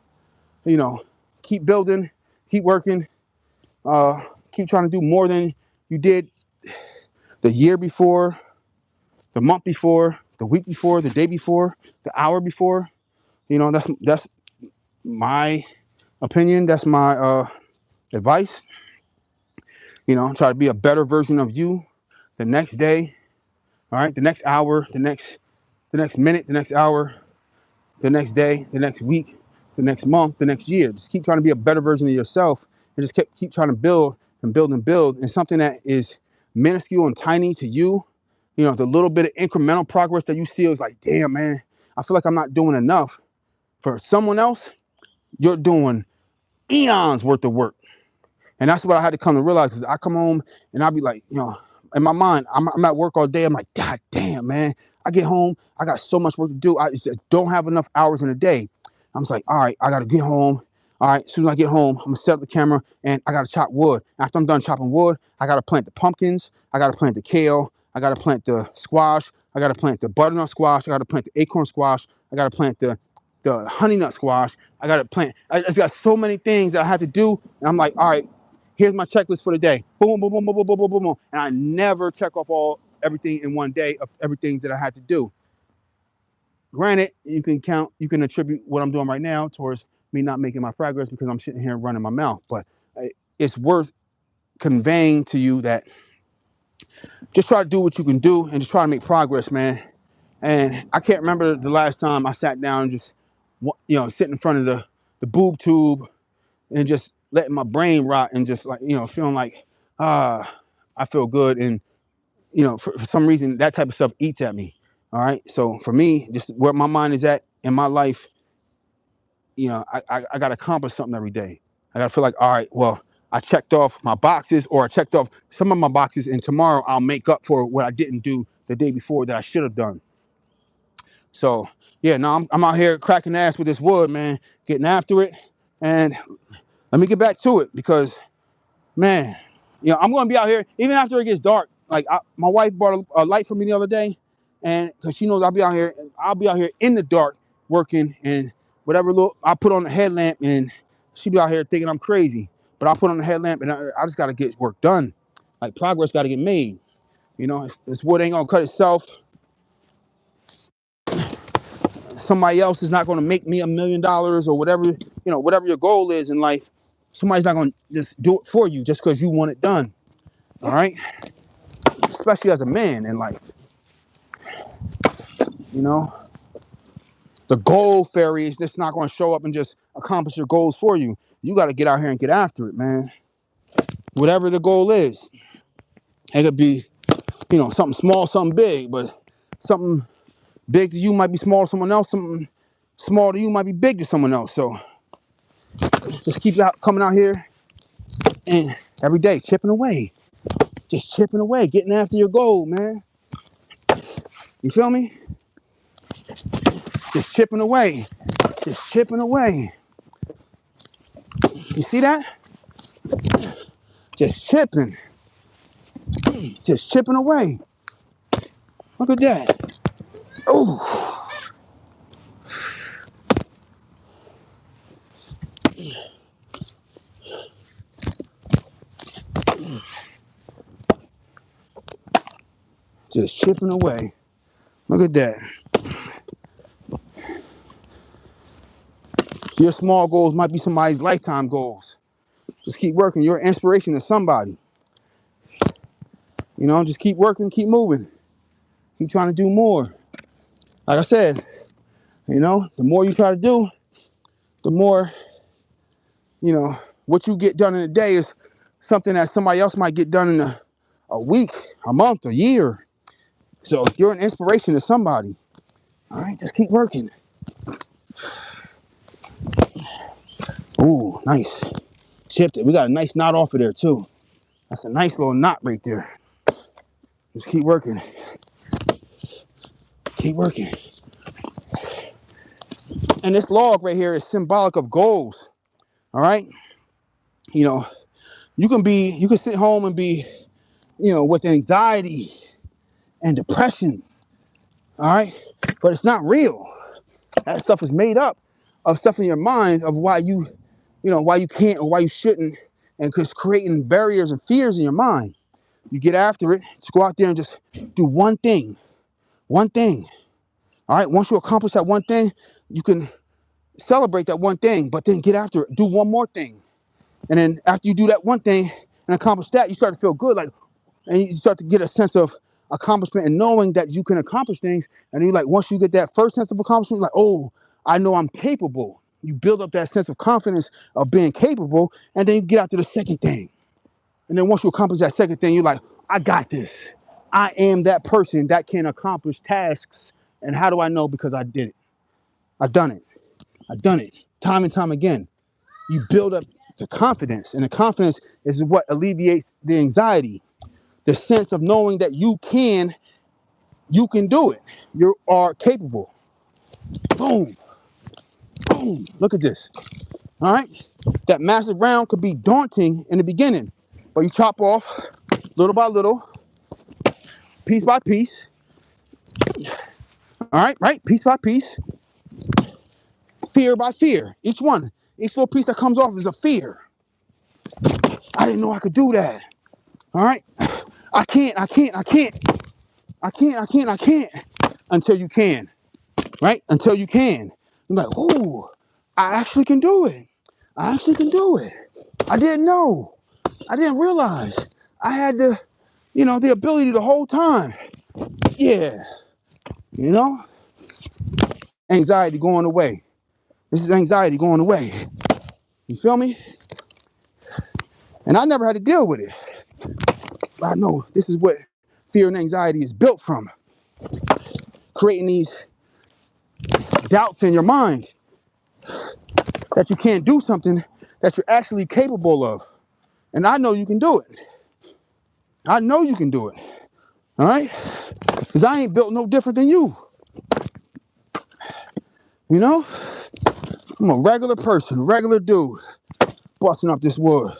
you know, keep building, keep working, keep trying to do more than you did the year before, the month before, the week before, the day before, the hour before. You know, that's my opinion. That's my advice. You know, try to be a better version of you the next day. All right, the next hour, the next minute, the next hour, the next day, the next week, the next month, the next year. Just keep trying to be a better version of yourself, and just keep trying to build and build and build. And something that is minuscule and tiny to you, you know, the little bit of incremental progress that you see is like, damn, man, I feel like I'm not doing enough. For someone else, you're doing eons worth of work. And that's what I had to come to realize, because I come home and I'll be like, you know, in my mind, I'm at work all day. I'm like, God damn, man. I get home, I got so much work to do. I just don't have enough hours in a day. I'm just like, all right, I got to get home. All right, as soon as I get home, I'm going to set up the camera and I got to chop wood. After I'm done chopping wood, I got to plant the pumpkins. I got to plant the kale. I got to plant the squash. I got to plant the butternut squash. I got to plant the acorn squash. I got to plant the honey nut squash. I got to plant. I just got so many things that I have to do. And I'm like, all right, here's my checklist for the day. Boom, boom, boom, boom, boom, boom, boom, boom, boom. And I never check off everything in one day of everything that I had to do. Granted, you can attribute what I'm doing right now towards me not making my progress because I'm sitting here running my mouth. But it's worth conveying to you that just try to do what you can do and just try to make progress, man. And I can't remember the last time I sat down and just, you know, sit in front of the boob tube and just letting my brain rot and just like, you know, feeling like, I feel good. And, you know, for some reason, that type of stuff eats at me. All right. So for me, just where my mind is at in my life, you know, I got to accomplish something every day. I got to feel like, all right, well, I checked off my boxes, or I checked off some of my boxes, and tomorrow I'll make up for what I didn't do the day before that I should have done. So yeah, no, I'm out here cracking ass with this wood, man, getting after it. And let me get back to it, because man, you know, I'm going to be out here even after it gets dark. Like my wife bought a light for me the other day, and because she knows I'll be out here in the dark working, and whatever little I put on the headlamp, and she be out here thinking I'm crazy. But I put on the headlamp, and I just got to get work done. Like progress got to get made. You know, this wood ain't gonna cut itself. Somebody else is not gonna make me $1 million or whatever. You know, whatever your goal is in life, somebody's not gonna just do it for you just because you want it done. All right, especially as a man in life. You know, the goal fairy is just not going to show up and just accomplish your goals for you. You got to get out here and get after it, man. Whatever the goal is, it could be, you know, something small, something big, but something big to you might be small to someone else. Something small to you might be big to someone else. So just keep coming out here and every day chipping away, just chipping away, getting after your goal, man. You feel me? Just chipping away, just chipping away. You see that? Just chipping away. Look at that. Oh, just chipping away. Look at that. Your small goals might be somebody's lifetime goals. Just keep working. You're an inspiration to somebody. You know, just keep working, keep moving. Keep trying to do more. Like I said, you know, the more you try to do, the more, you know, what you get done in a day is something that somebody else might get done in a week, a month, a year. So you're an inspiration to somebody. All right, just keep working. Ooh, nice. Chipped it. We got a nice knot off of there too. That's a nice little knot right there. Just keep working. Keep working. And this log right here is symbolic of goals. All right. You know, you can sit home and be, you know, with anxiety and depression. All right. But it's not real. That stuff is made up of stuff in your mind of why you know, why you can't or why you shouldn't, and just creating barriers and fears in your mind. You get after it. Just go out there and just do one thing. One thing. All right. Once you accomplish that one thing, you can celebrate that one thing, but then get after it. Do one more thing. And then after you do that one thing and accomplish that, you start to feel good. Like, and you start to get a sense of accomplishment and knowing that you can accomplish things. And you like, once you get that first sense of accomplishment, like, oh, I know I'm capable. You build up that sense of confidence of being capable, and then you get out to the second thing. And then once you accomplish that second thing, you're like, I got this. I am that person that can accomplish tasks. And how do I know? Because I did it. I've done it. I've done it time and time again. You build up the confidence, and the confidence is what alleviates the anxiety. The sense of knowing that you can do it. You are capable. Boom. Boom. Look at this. All right. That massive round could be daunting in the beginning, but you chop off little by little, piece by piece. All right. Right. Piece by piece. Fear by fear. Each little piece that comes off is a fear. I didn't know I could do that. All right. I can't. Until you can. Right? Until you can. You're like, ooh, I actually can do it. I actually can do it. I didn't know. I didn't realize. I had the, you know, the ability the whole time. Yeah. You know? Anxiety going away. This is anxiety going away. You feel me? And I never had to deal with it. But I know this is what fear and anxiety is built from. Creating these doubts in your mind that you can't do something that you're actually capable of. And I know you can do it. I know you can do it. All right? Because I ain't built no different than you. You know? I'm a regular person, regular dude, busting up this wood.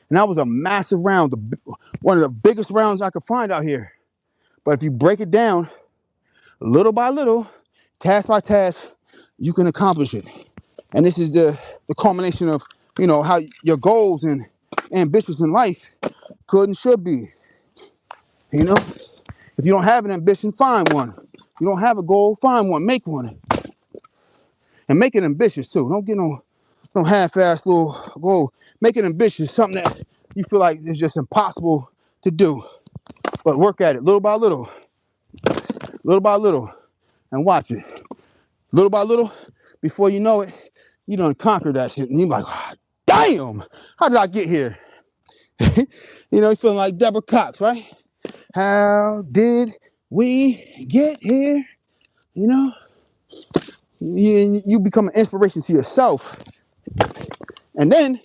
And that was a massive round, one of the biggest rounds I could find out here. But if you break it down, little by little, task by task, you can accomplish it. And this is the culmination of, you know, how your goals and ambitions in life could and should be. You know, if you don't have an ambition, find one. You don't have a goal, find one, make one. And make it ambitious too. Don't get no half-assed little goal. Make it ambitious, something that you feel like is just impossible to do but work at it little by little, little by little, and watch it. Little by little, before you know it, you done conquer that shit. And you're like, oh, damn, how did I get here? You know, you're feeling like Deborah Cox, right? How did we get here? You know, you become an inspiration to yourself. And then,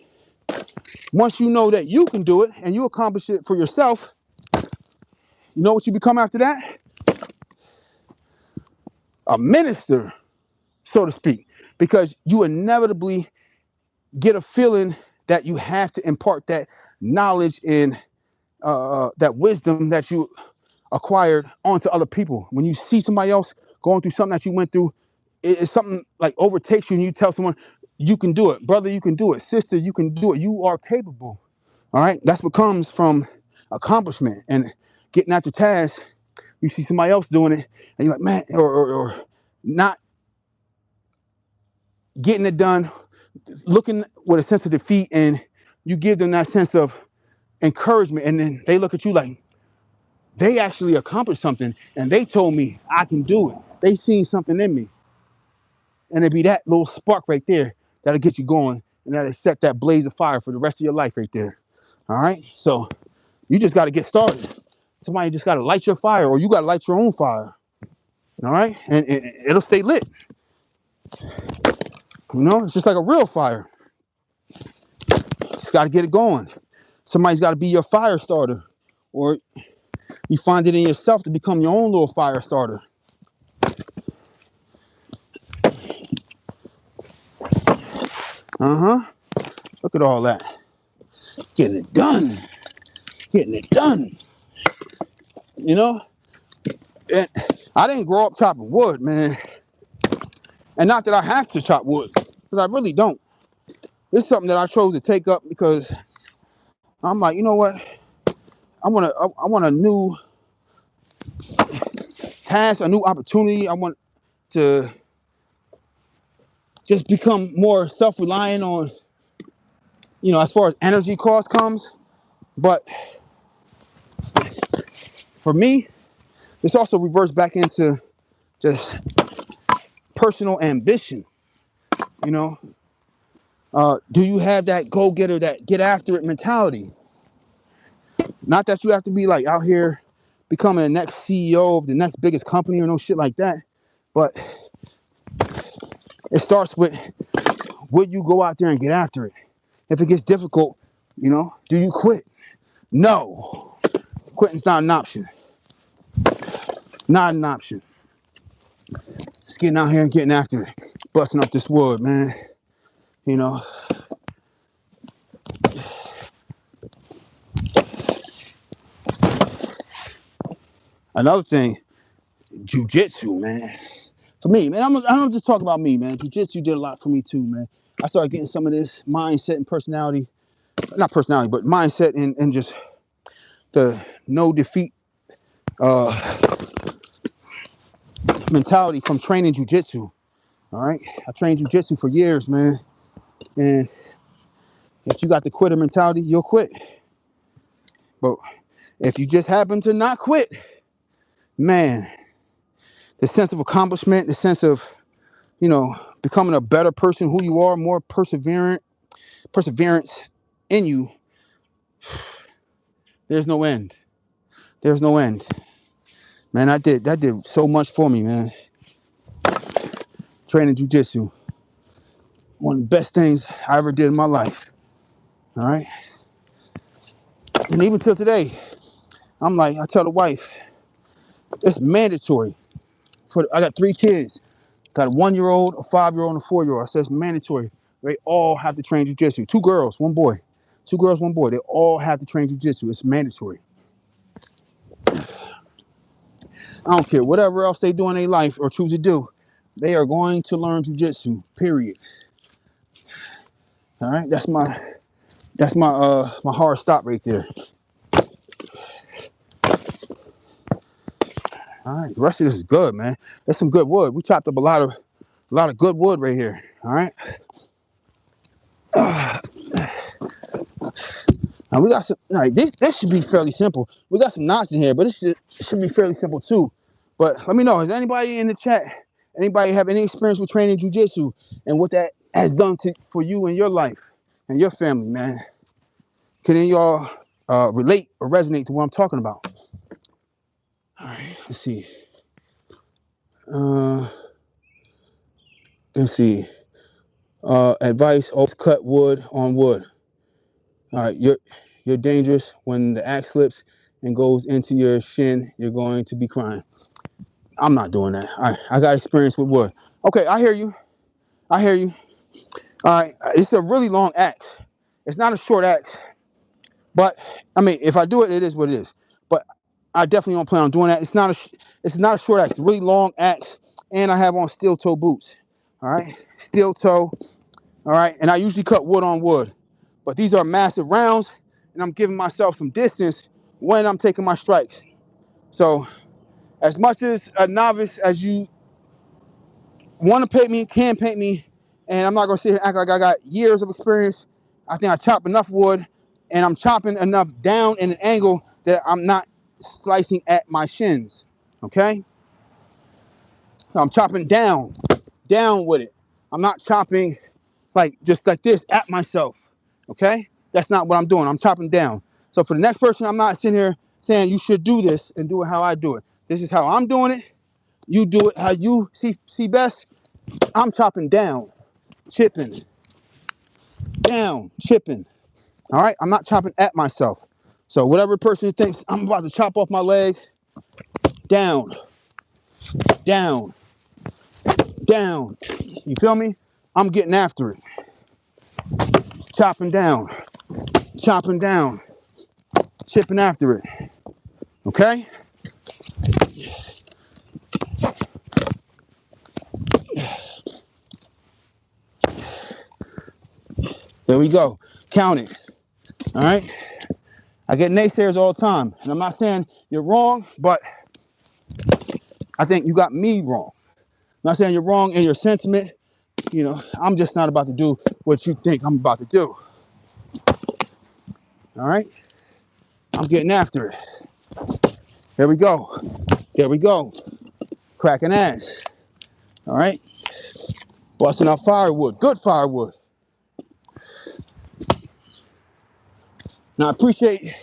once you know that you can do it and you accomplish it for yourself, you know what you become after that? A minister, so to speak, because you inevitably get a feeling that you have to impart that knowledge and that wisdom that you acquired onto other people. When you see somebody else going through something that you went through, it's something like overtakes you and you tell someone, you can do it. Brother, you can do it. Sister, you can do it. You are capable. All right. That's what comes from accomplishment and getting after tasks. You see somebody else doing it and you're like, man, or not getting it done, looking with a sense of defeat, and you give them that sense of encouragement, and then they look at you like they actually accomplished something and they told me I can do it. They seen something in me. And it'd be that little spark right there that'll get you going, and that'll set that blaze of fire for the rest of your life right there. All right. So you just got to get started. Somebody just got to light your fire, or you got to light your own fire. All right. And it'll stay lit. You know, it's just like a real fire. Just got to get it going. Somebody's got to be your fire starter, or you find it in yourself to become your own little fire starter. Look at all that. Getting it done. Getting it done. You know? And I didn't grow up chopping wood, man. And not that I have to chop wood, because I really don't. It's something that I chose to take up because I'm like, you know what? I want a new task, a new opportunity. I want to just become more self-reliant on, you know, as far as energy cost comes. But for me, this also reverts back into just personal ambition. You know, do you have that go-getter, that get after it mentality? Not that you have to be like out here becoming the next CEO of the next biggest company or no shit like that, but it starts with, would you go out there and get after it? If it gets difficult, you know, do you quit? No, quitting's not an option. Not an option. Just getting out here and getting after it, busting up this wood, man. You know. Another thing, jiu-jitsu, man. For me, man, I'm just talking about me, man. Jiu-jitsu did a lot for me too, man. I started getting some of this mindset and personality, not personality, but mindset and just the no defeat mentality from training jiu-jitsu. All right, I trained jiu-jitsu for years, man. And if you got the quitter mentality, you'll quit. But if you just happen to not quit, man, the sense of accomplishment, the sense of, you know, becoming a better person, who you are, more perseverance in you, there's no end. There's no end. Man, that did so much for me, man. Training jiu-jitsu. One of the best things I ever did in my life. All right. And even till today, I'm like, I tell the wife, it's mandatory. I got 3 kids. Got a 1-year-old, a 5-year-old, and a 4-year-old. I said it's mandatory. They all have to train jiu-jitsu. 2 girls, 1 boy. 2 girls, 1 boy. They all have to train jiu-jitsu. It's mandatory. I don't care whatever else they do in their life or choose to do. They are going to learn jiu-jitsu. Period. All right, that's my my hard stop right there. All right, the rest of this is good, man. There's some good wood. We chopped up a lot of good wood right here. All right. Now we got some. All right, this should be fairly simple. We got some knots in here, but it should be fairly simple too. But let me know. Has anybody in the chat? Anybody have any experience with training jujitsu and what that has done for you in your life and your family, man? Can any of y'all relate or resonate to what I'm talking about? All right, let's see. Let's see. Advice: always cut wood on wood. All right, you're dangerous when the axe slips and goes into your shin. You're going to be crying. I'm not doing that. All right, I got experience with wood. Okay, I hear you. I hear you. All right, it's a really long axe. It's not a short axe, but I mean, if I do it, it is what it is. But I definitely don't plan on doing that. It's not a short axe. It's a really long axe, and I have on steel toe boots. All right, steel toe. All right, and I usually cut wood on wood, but these are massive rounds, and I'm giving myself some distance when I'm taking my strikes. So, as much as a novice as you want to paint me, can paint me, and I'm not gonna sit here and act like I got years of experience. I think I chop enough wood, and I'm chopping enough down in an angle that I'm not slicing at my shins. Okay, so I'm chopping down with it. I'm not chopping like just like this at myself. Okay, that's not what I'm doing. I'm chopping down. So for the next person, I'm not sitting here saying you should do this and do it how I do it. This is how I'm doing it. You do it how you see best. I'm chopping down, chipping, down, chipping. All right, I'm not chopping at myself. So whatever person thinks I'm about to chop off my leg, down, down, down. You feel me? I'm getting after it. Chopping down, chipping after it. Okay? There we go. Count it. All right? I get naysayers all the time. And I'm not saying you're wrong, but I think you got me wrong. I'm not saying you're wrong in your sentiment. You know, I'm just not about to do what you think I'm about to do. All right? I'm getting after it. Here we go. Here we go. Cracking ass. All right? Busting out firewood. Good firewood. Now, I appreciate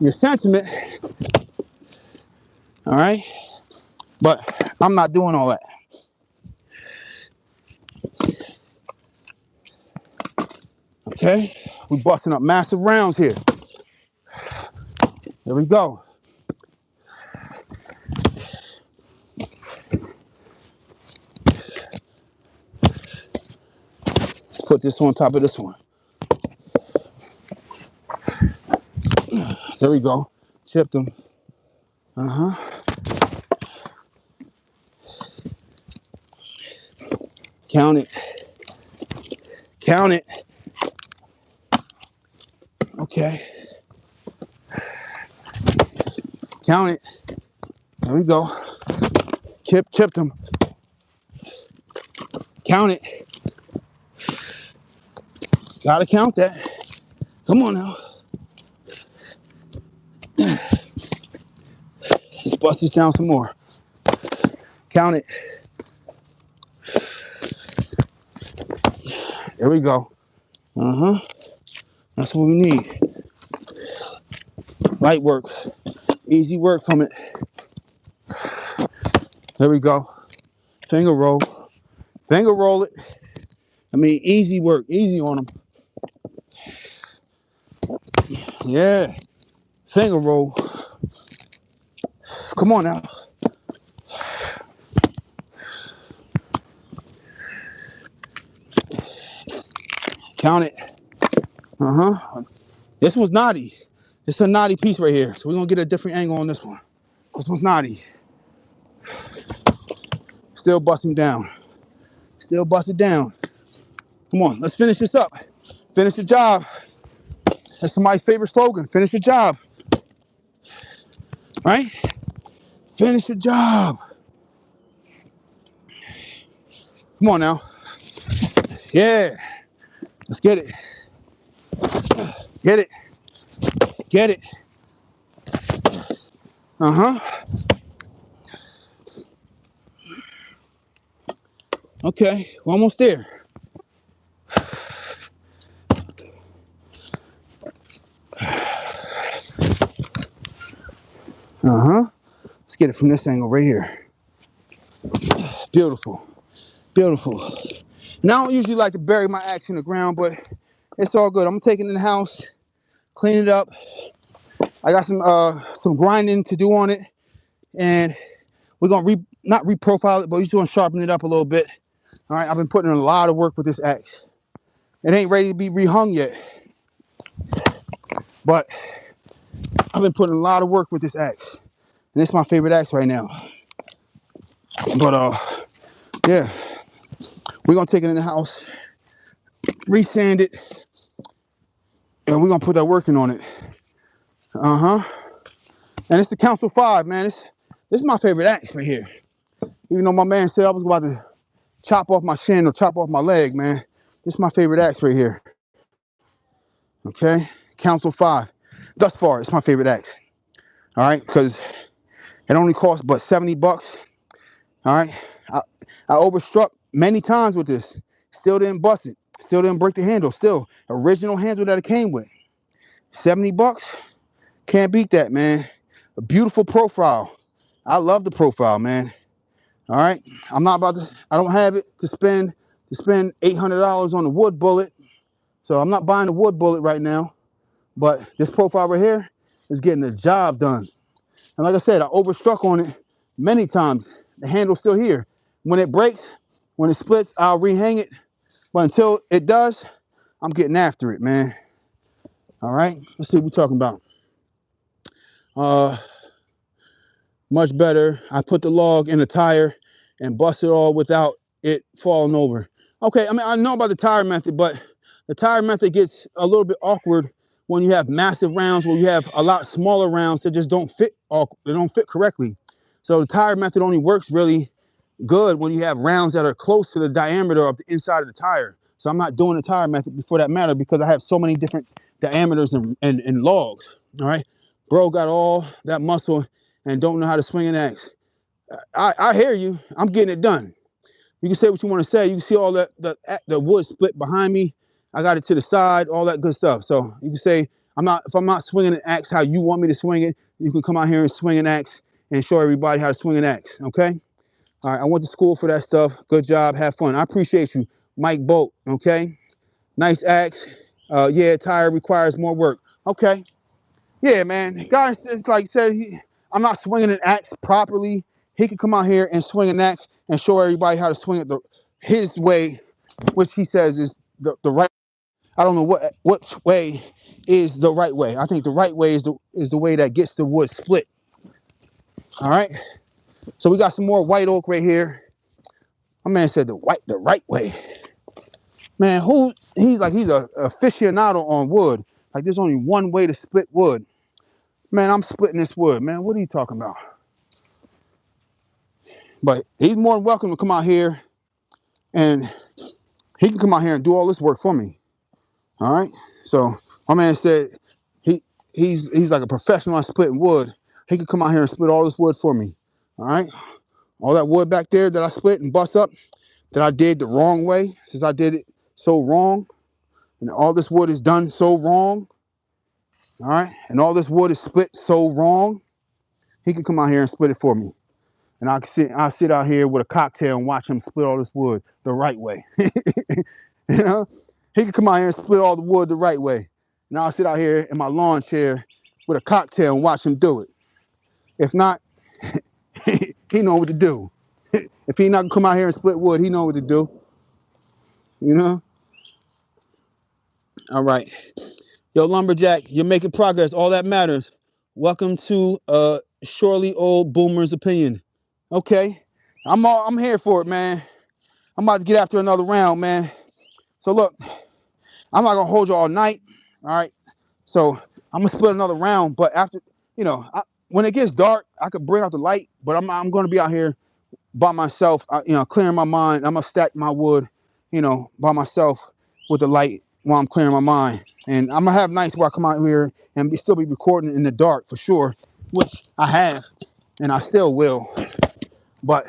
your sentiment. All right? But I'm not doing all that. Okay? We busting up massive rounds here. There we go. Let's put this on top of this one. There we go. Chipped them. Count it. Count it. Okay. Count it. There we go. Chipped them. Count it. Gotta count that. Come on now. Let's bust this down some more. Count it. There we go. That's what we need. Light work. Easy work from it. There we go. Finger roll. Finger roll it. I mean, easy work. Easy on them. Yeah. Finger roll. Come on now. Count it. This one's knotty. It's a knotty piece right here. So we're going to get a different angle on this one. This one's knotty. Still busting down. Still busting down. Come on, let's finish this up. Finish the job. That's somebody's favorite slogan. Finish the job. Right? Finish the job. Come on now. Yeah. Let's get it. Get it. Get it. Uh-huh. Okay, we're almost there. Uh-huh. Let's get it from this angle right here. Beautiful. Beautiful. Now, I don't usually like to bury my axe in the ground, but it's all good. I'm gonna take it in the house, clean it up. I got some grinding to do on it, and we're gonna not reprofile it, but we're just gonna sharpen it up a little bit. All right, I've been putting in a lot of work with this axe. It ain't ready to be rehung yet, but I've been putting a lot of work with this axe, and it's my favorite axe right now. But yeah, we're gonna take it in the house, resand it, and we're gonna put that working on it. Uh-huh. And it's the Council 5, man. This is my favorite axe right here. Even though my man said I was about to chop off my shin or chop off my leg, man. This is my favorite axe right here. Okay? Council 5. Thus far, it's my favorite axe. All right? Because it only costs but 70 bucks. All right? I overstruck many times with this. Still didn't bust it. Still didn't break the handle. Still, original handle that it came with. 70 bucks? Can't beat that, man. A beautiful profile. I love the profile, man. All right, I'm not about to. I don't have it to spend $800 on the wood bullet, so I'm not buying the wood bullet right now. But this profile right here is getting the job done. And like I said, I overstruck on it many times. The handle's still here. When it breaks, when it splits, I'll rehang it. But until it does, I'm getting after it, man. All right, let's see what we're talking about. Much better. I put the log in the tire and bust it all without it falling over. Okay, I mean, I know about the tire method, but the tire method gets a little bit awkward when you have massive rounds, where you have a lot smaller rounds that just don't fit. They don't fit correctly. So the tire method only works really good when you have rounds that are close to the diameter of the inside of the tire. So I'm not doing the tire method for that matter, because I have so many different diameters and logs. All right, bro got all that muscle and don't know how to swing an axe. I hear you. I'm getting it done. You can say what you want to say. You can see all the wood split behind me. I got it to the side, all that good stuff. So you can say, if I'm not swinging an axe how you want me to swing it, you can come out here and swing an axe and show everybody how to swing an axe, okay? All right, I went to school for that stuff. Good job, have fun. I appreciate you, Mike Bolt, okay? Nice axe. Yeah, tire requires more work. Okay. Yeah, man. Guys, it's like said, I'm not swinging an axe properly. He can come out here and swing an axe and show everybody how to swing it his way, which he says is the right. I don't know which way is the right way. I think the right way is the way that gets the wood split. All right. So we got some more white oak right here. My man said the right way. Man, he's a aficionado on wood. Like there's only one way to split wood. Man, I'm splitting this wood, man. What are you talking about? But he's more than welcome to come out here, and he can come out here and do all this work for me. All right. So my man said he's like a professional at splitting wood. He can come out here and split all this wood for me. All right. All that wood back there that I split and bust up, that I did the wrong way, since I did it so wrong, and all this wood is done so wrong. All right. And all this wood is split so wrong. He can come out here and split it for me. And I'll sit out here with a cocktail and watch him split all this wood the right way. You know, he can come out here and split all the wood the right way. And I'll sit out here in my lawn chair with a cocktail and watch him do it. If not, he know what to do. If he not gonna come out here and split wood, he know what to do. You know? All right. Yo, Lumberjack, you're making progress. All that matters. Welcome to Surely Old Boomer's Opinion. Okay. I'm here for it, man. I'm about to get after another round, man. So look, I'm not gonna hold you all night. All right. So I'm gonna split another round, but after, when it gets dark, I could bring out the light, but I'm gonna be out here by myself, clearing my mind. I'm gonna stack my wood, by myself with the light while I'm clearing my mind. And I'm gonna have nights where I come out here and still be recording in the dark for sure, which I have, and I still will. But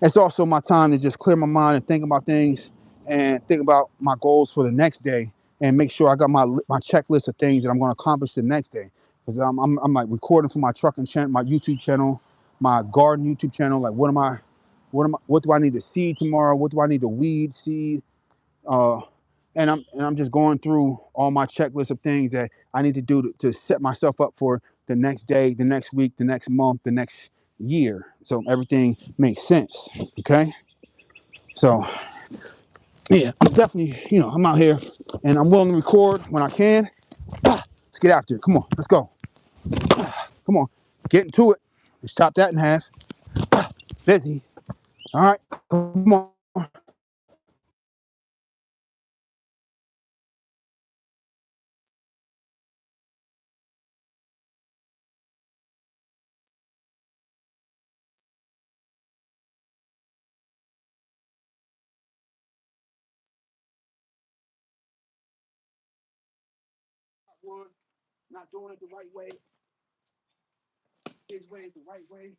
it's also my time to just clear my mind and think about things and think about my goals for the next day and make sure I got my checklist of things that I'm going to accomplish the next day. Because I'm like recording for my trucking channel, my YouTube channel, my garden YouTube channel. Like what do I need to seed tomorrow? What do I need to weed seed? Uh, and I'm just going through all my checklist of things that I need to do to set myself up for the next day, the next week, the next month, the next year. So everything makes sense. Okay. So yeah, I'm definitely, I'm out here and I'm willing to record when I can. Let's get after it. Come on, let's go. Come on, get into it. Let's chop that in half. Busy. All right, come on. Not doing it the right way. His way is the right way.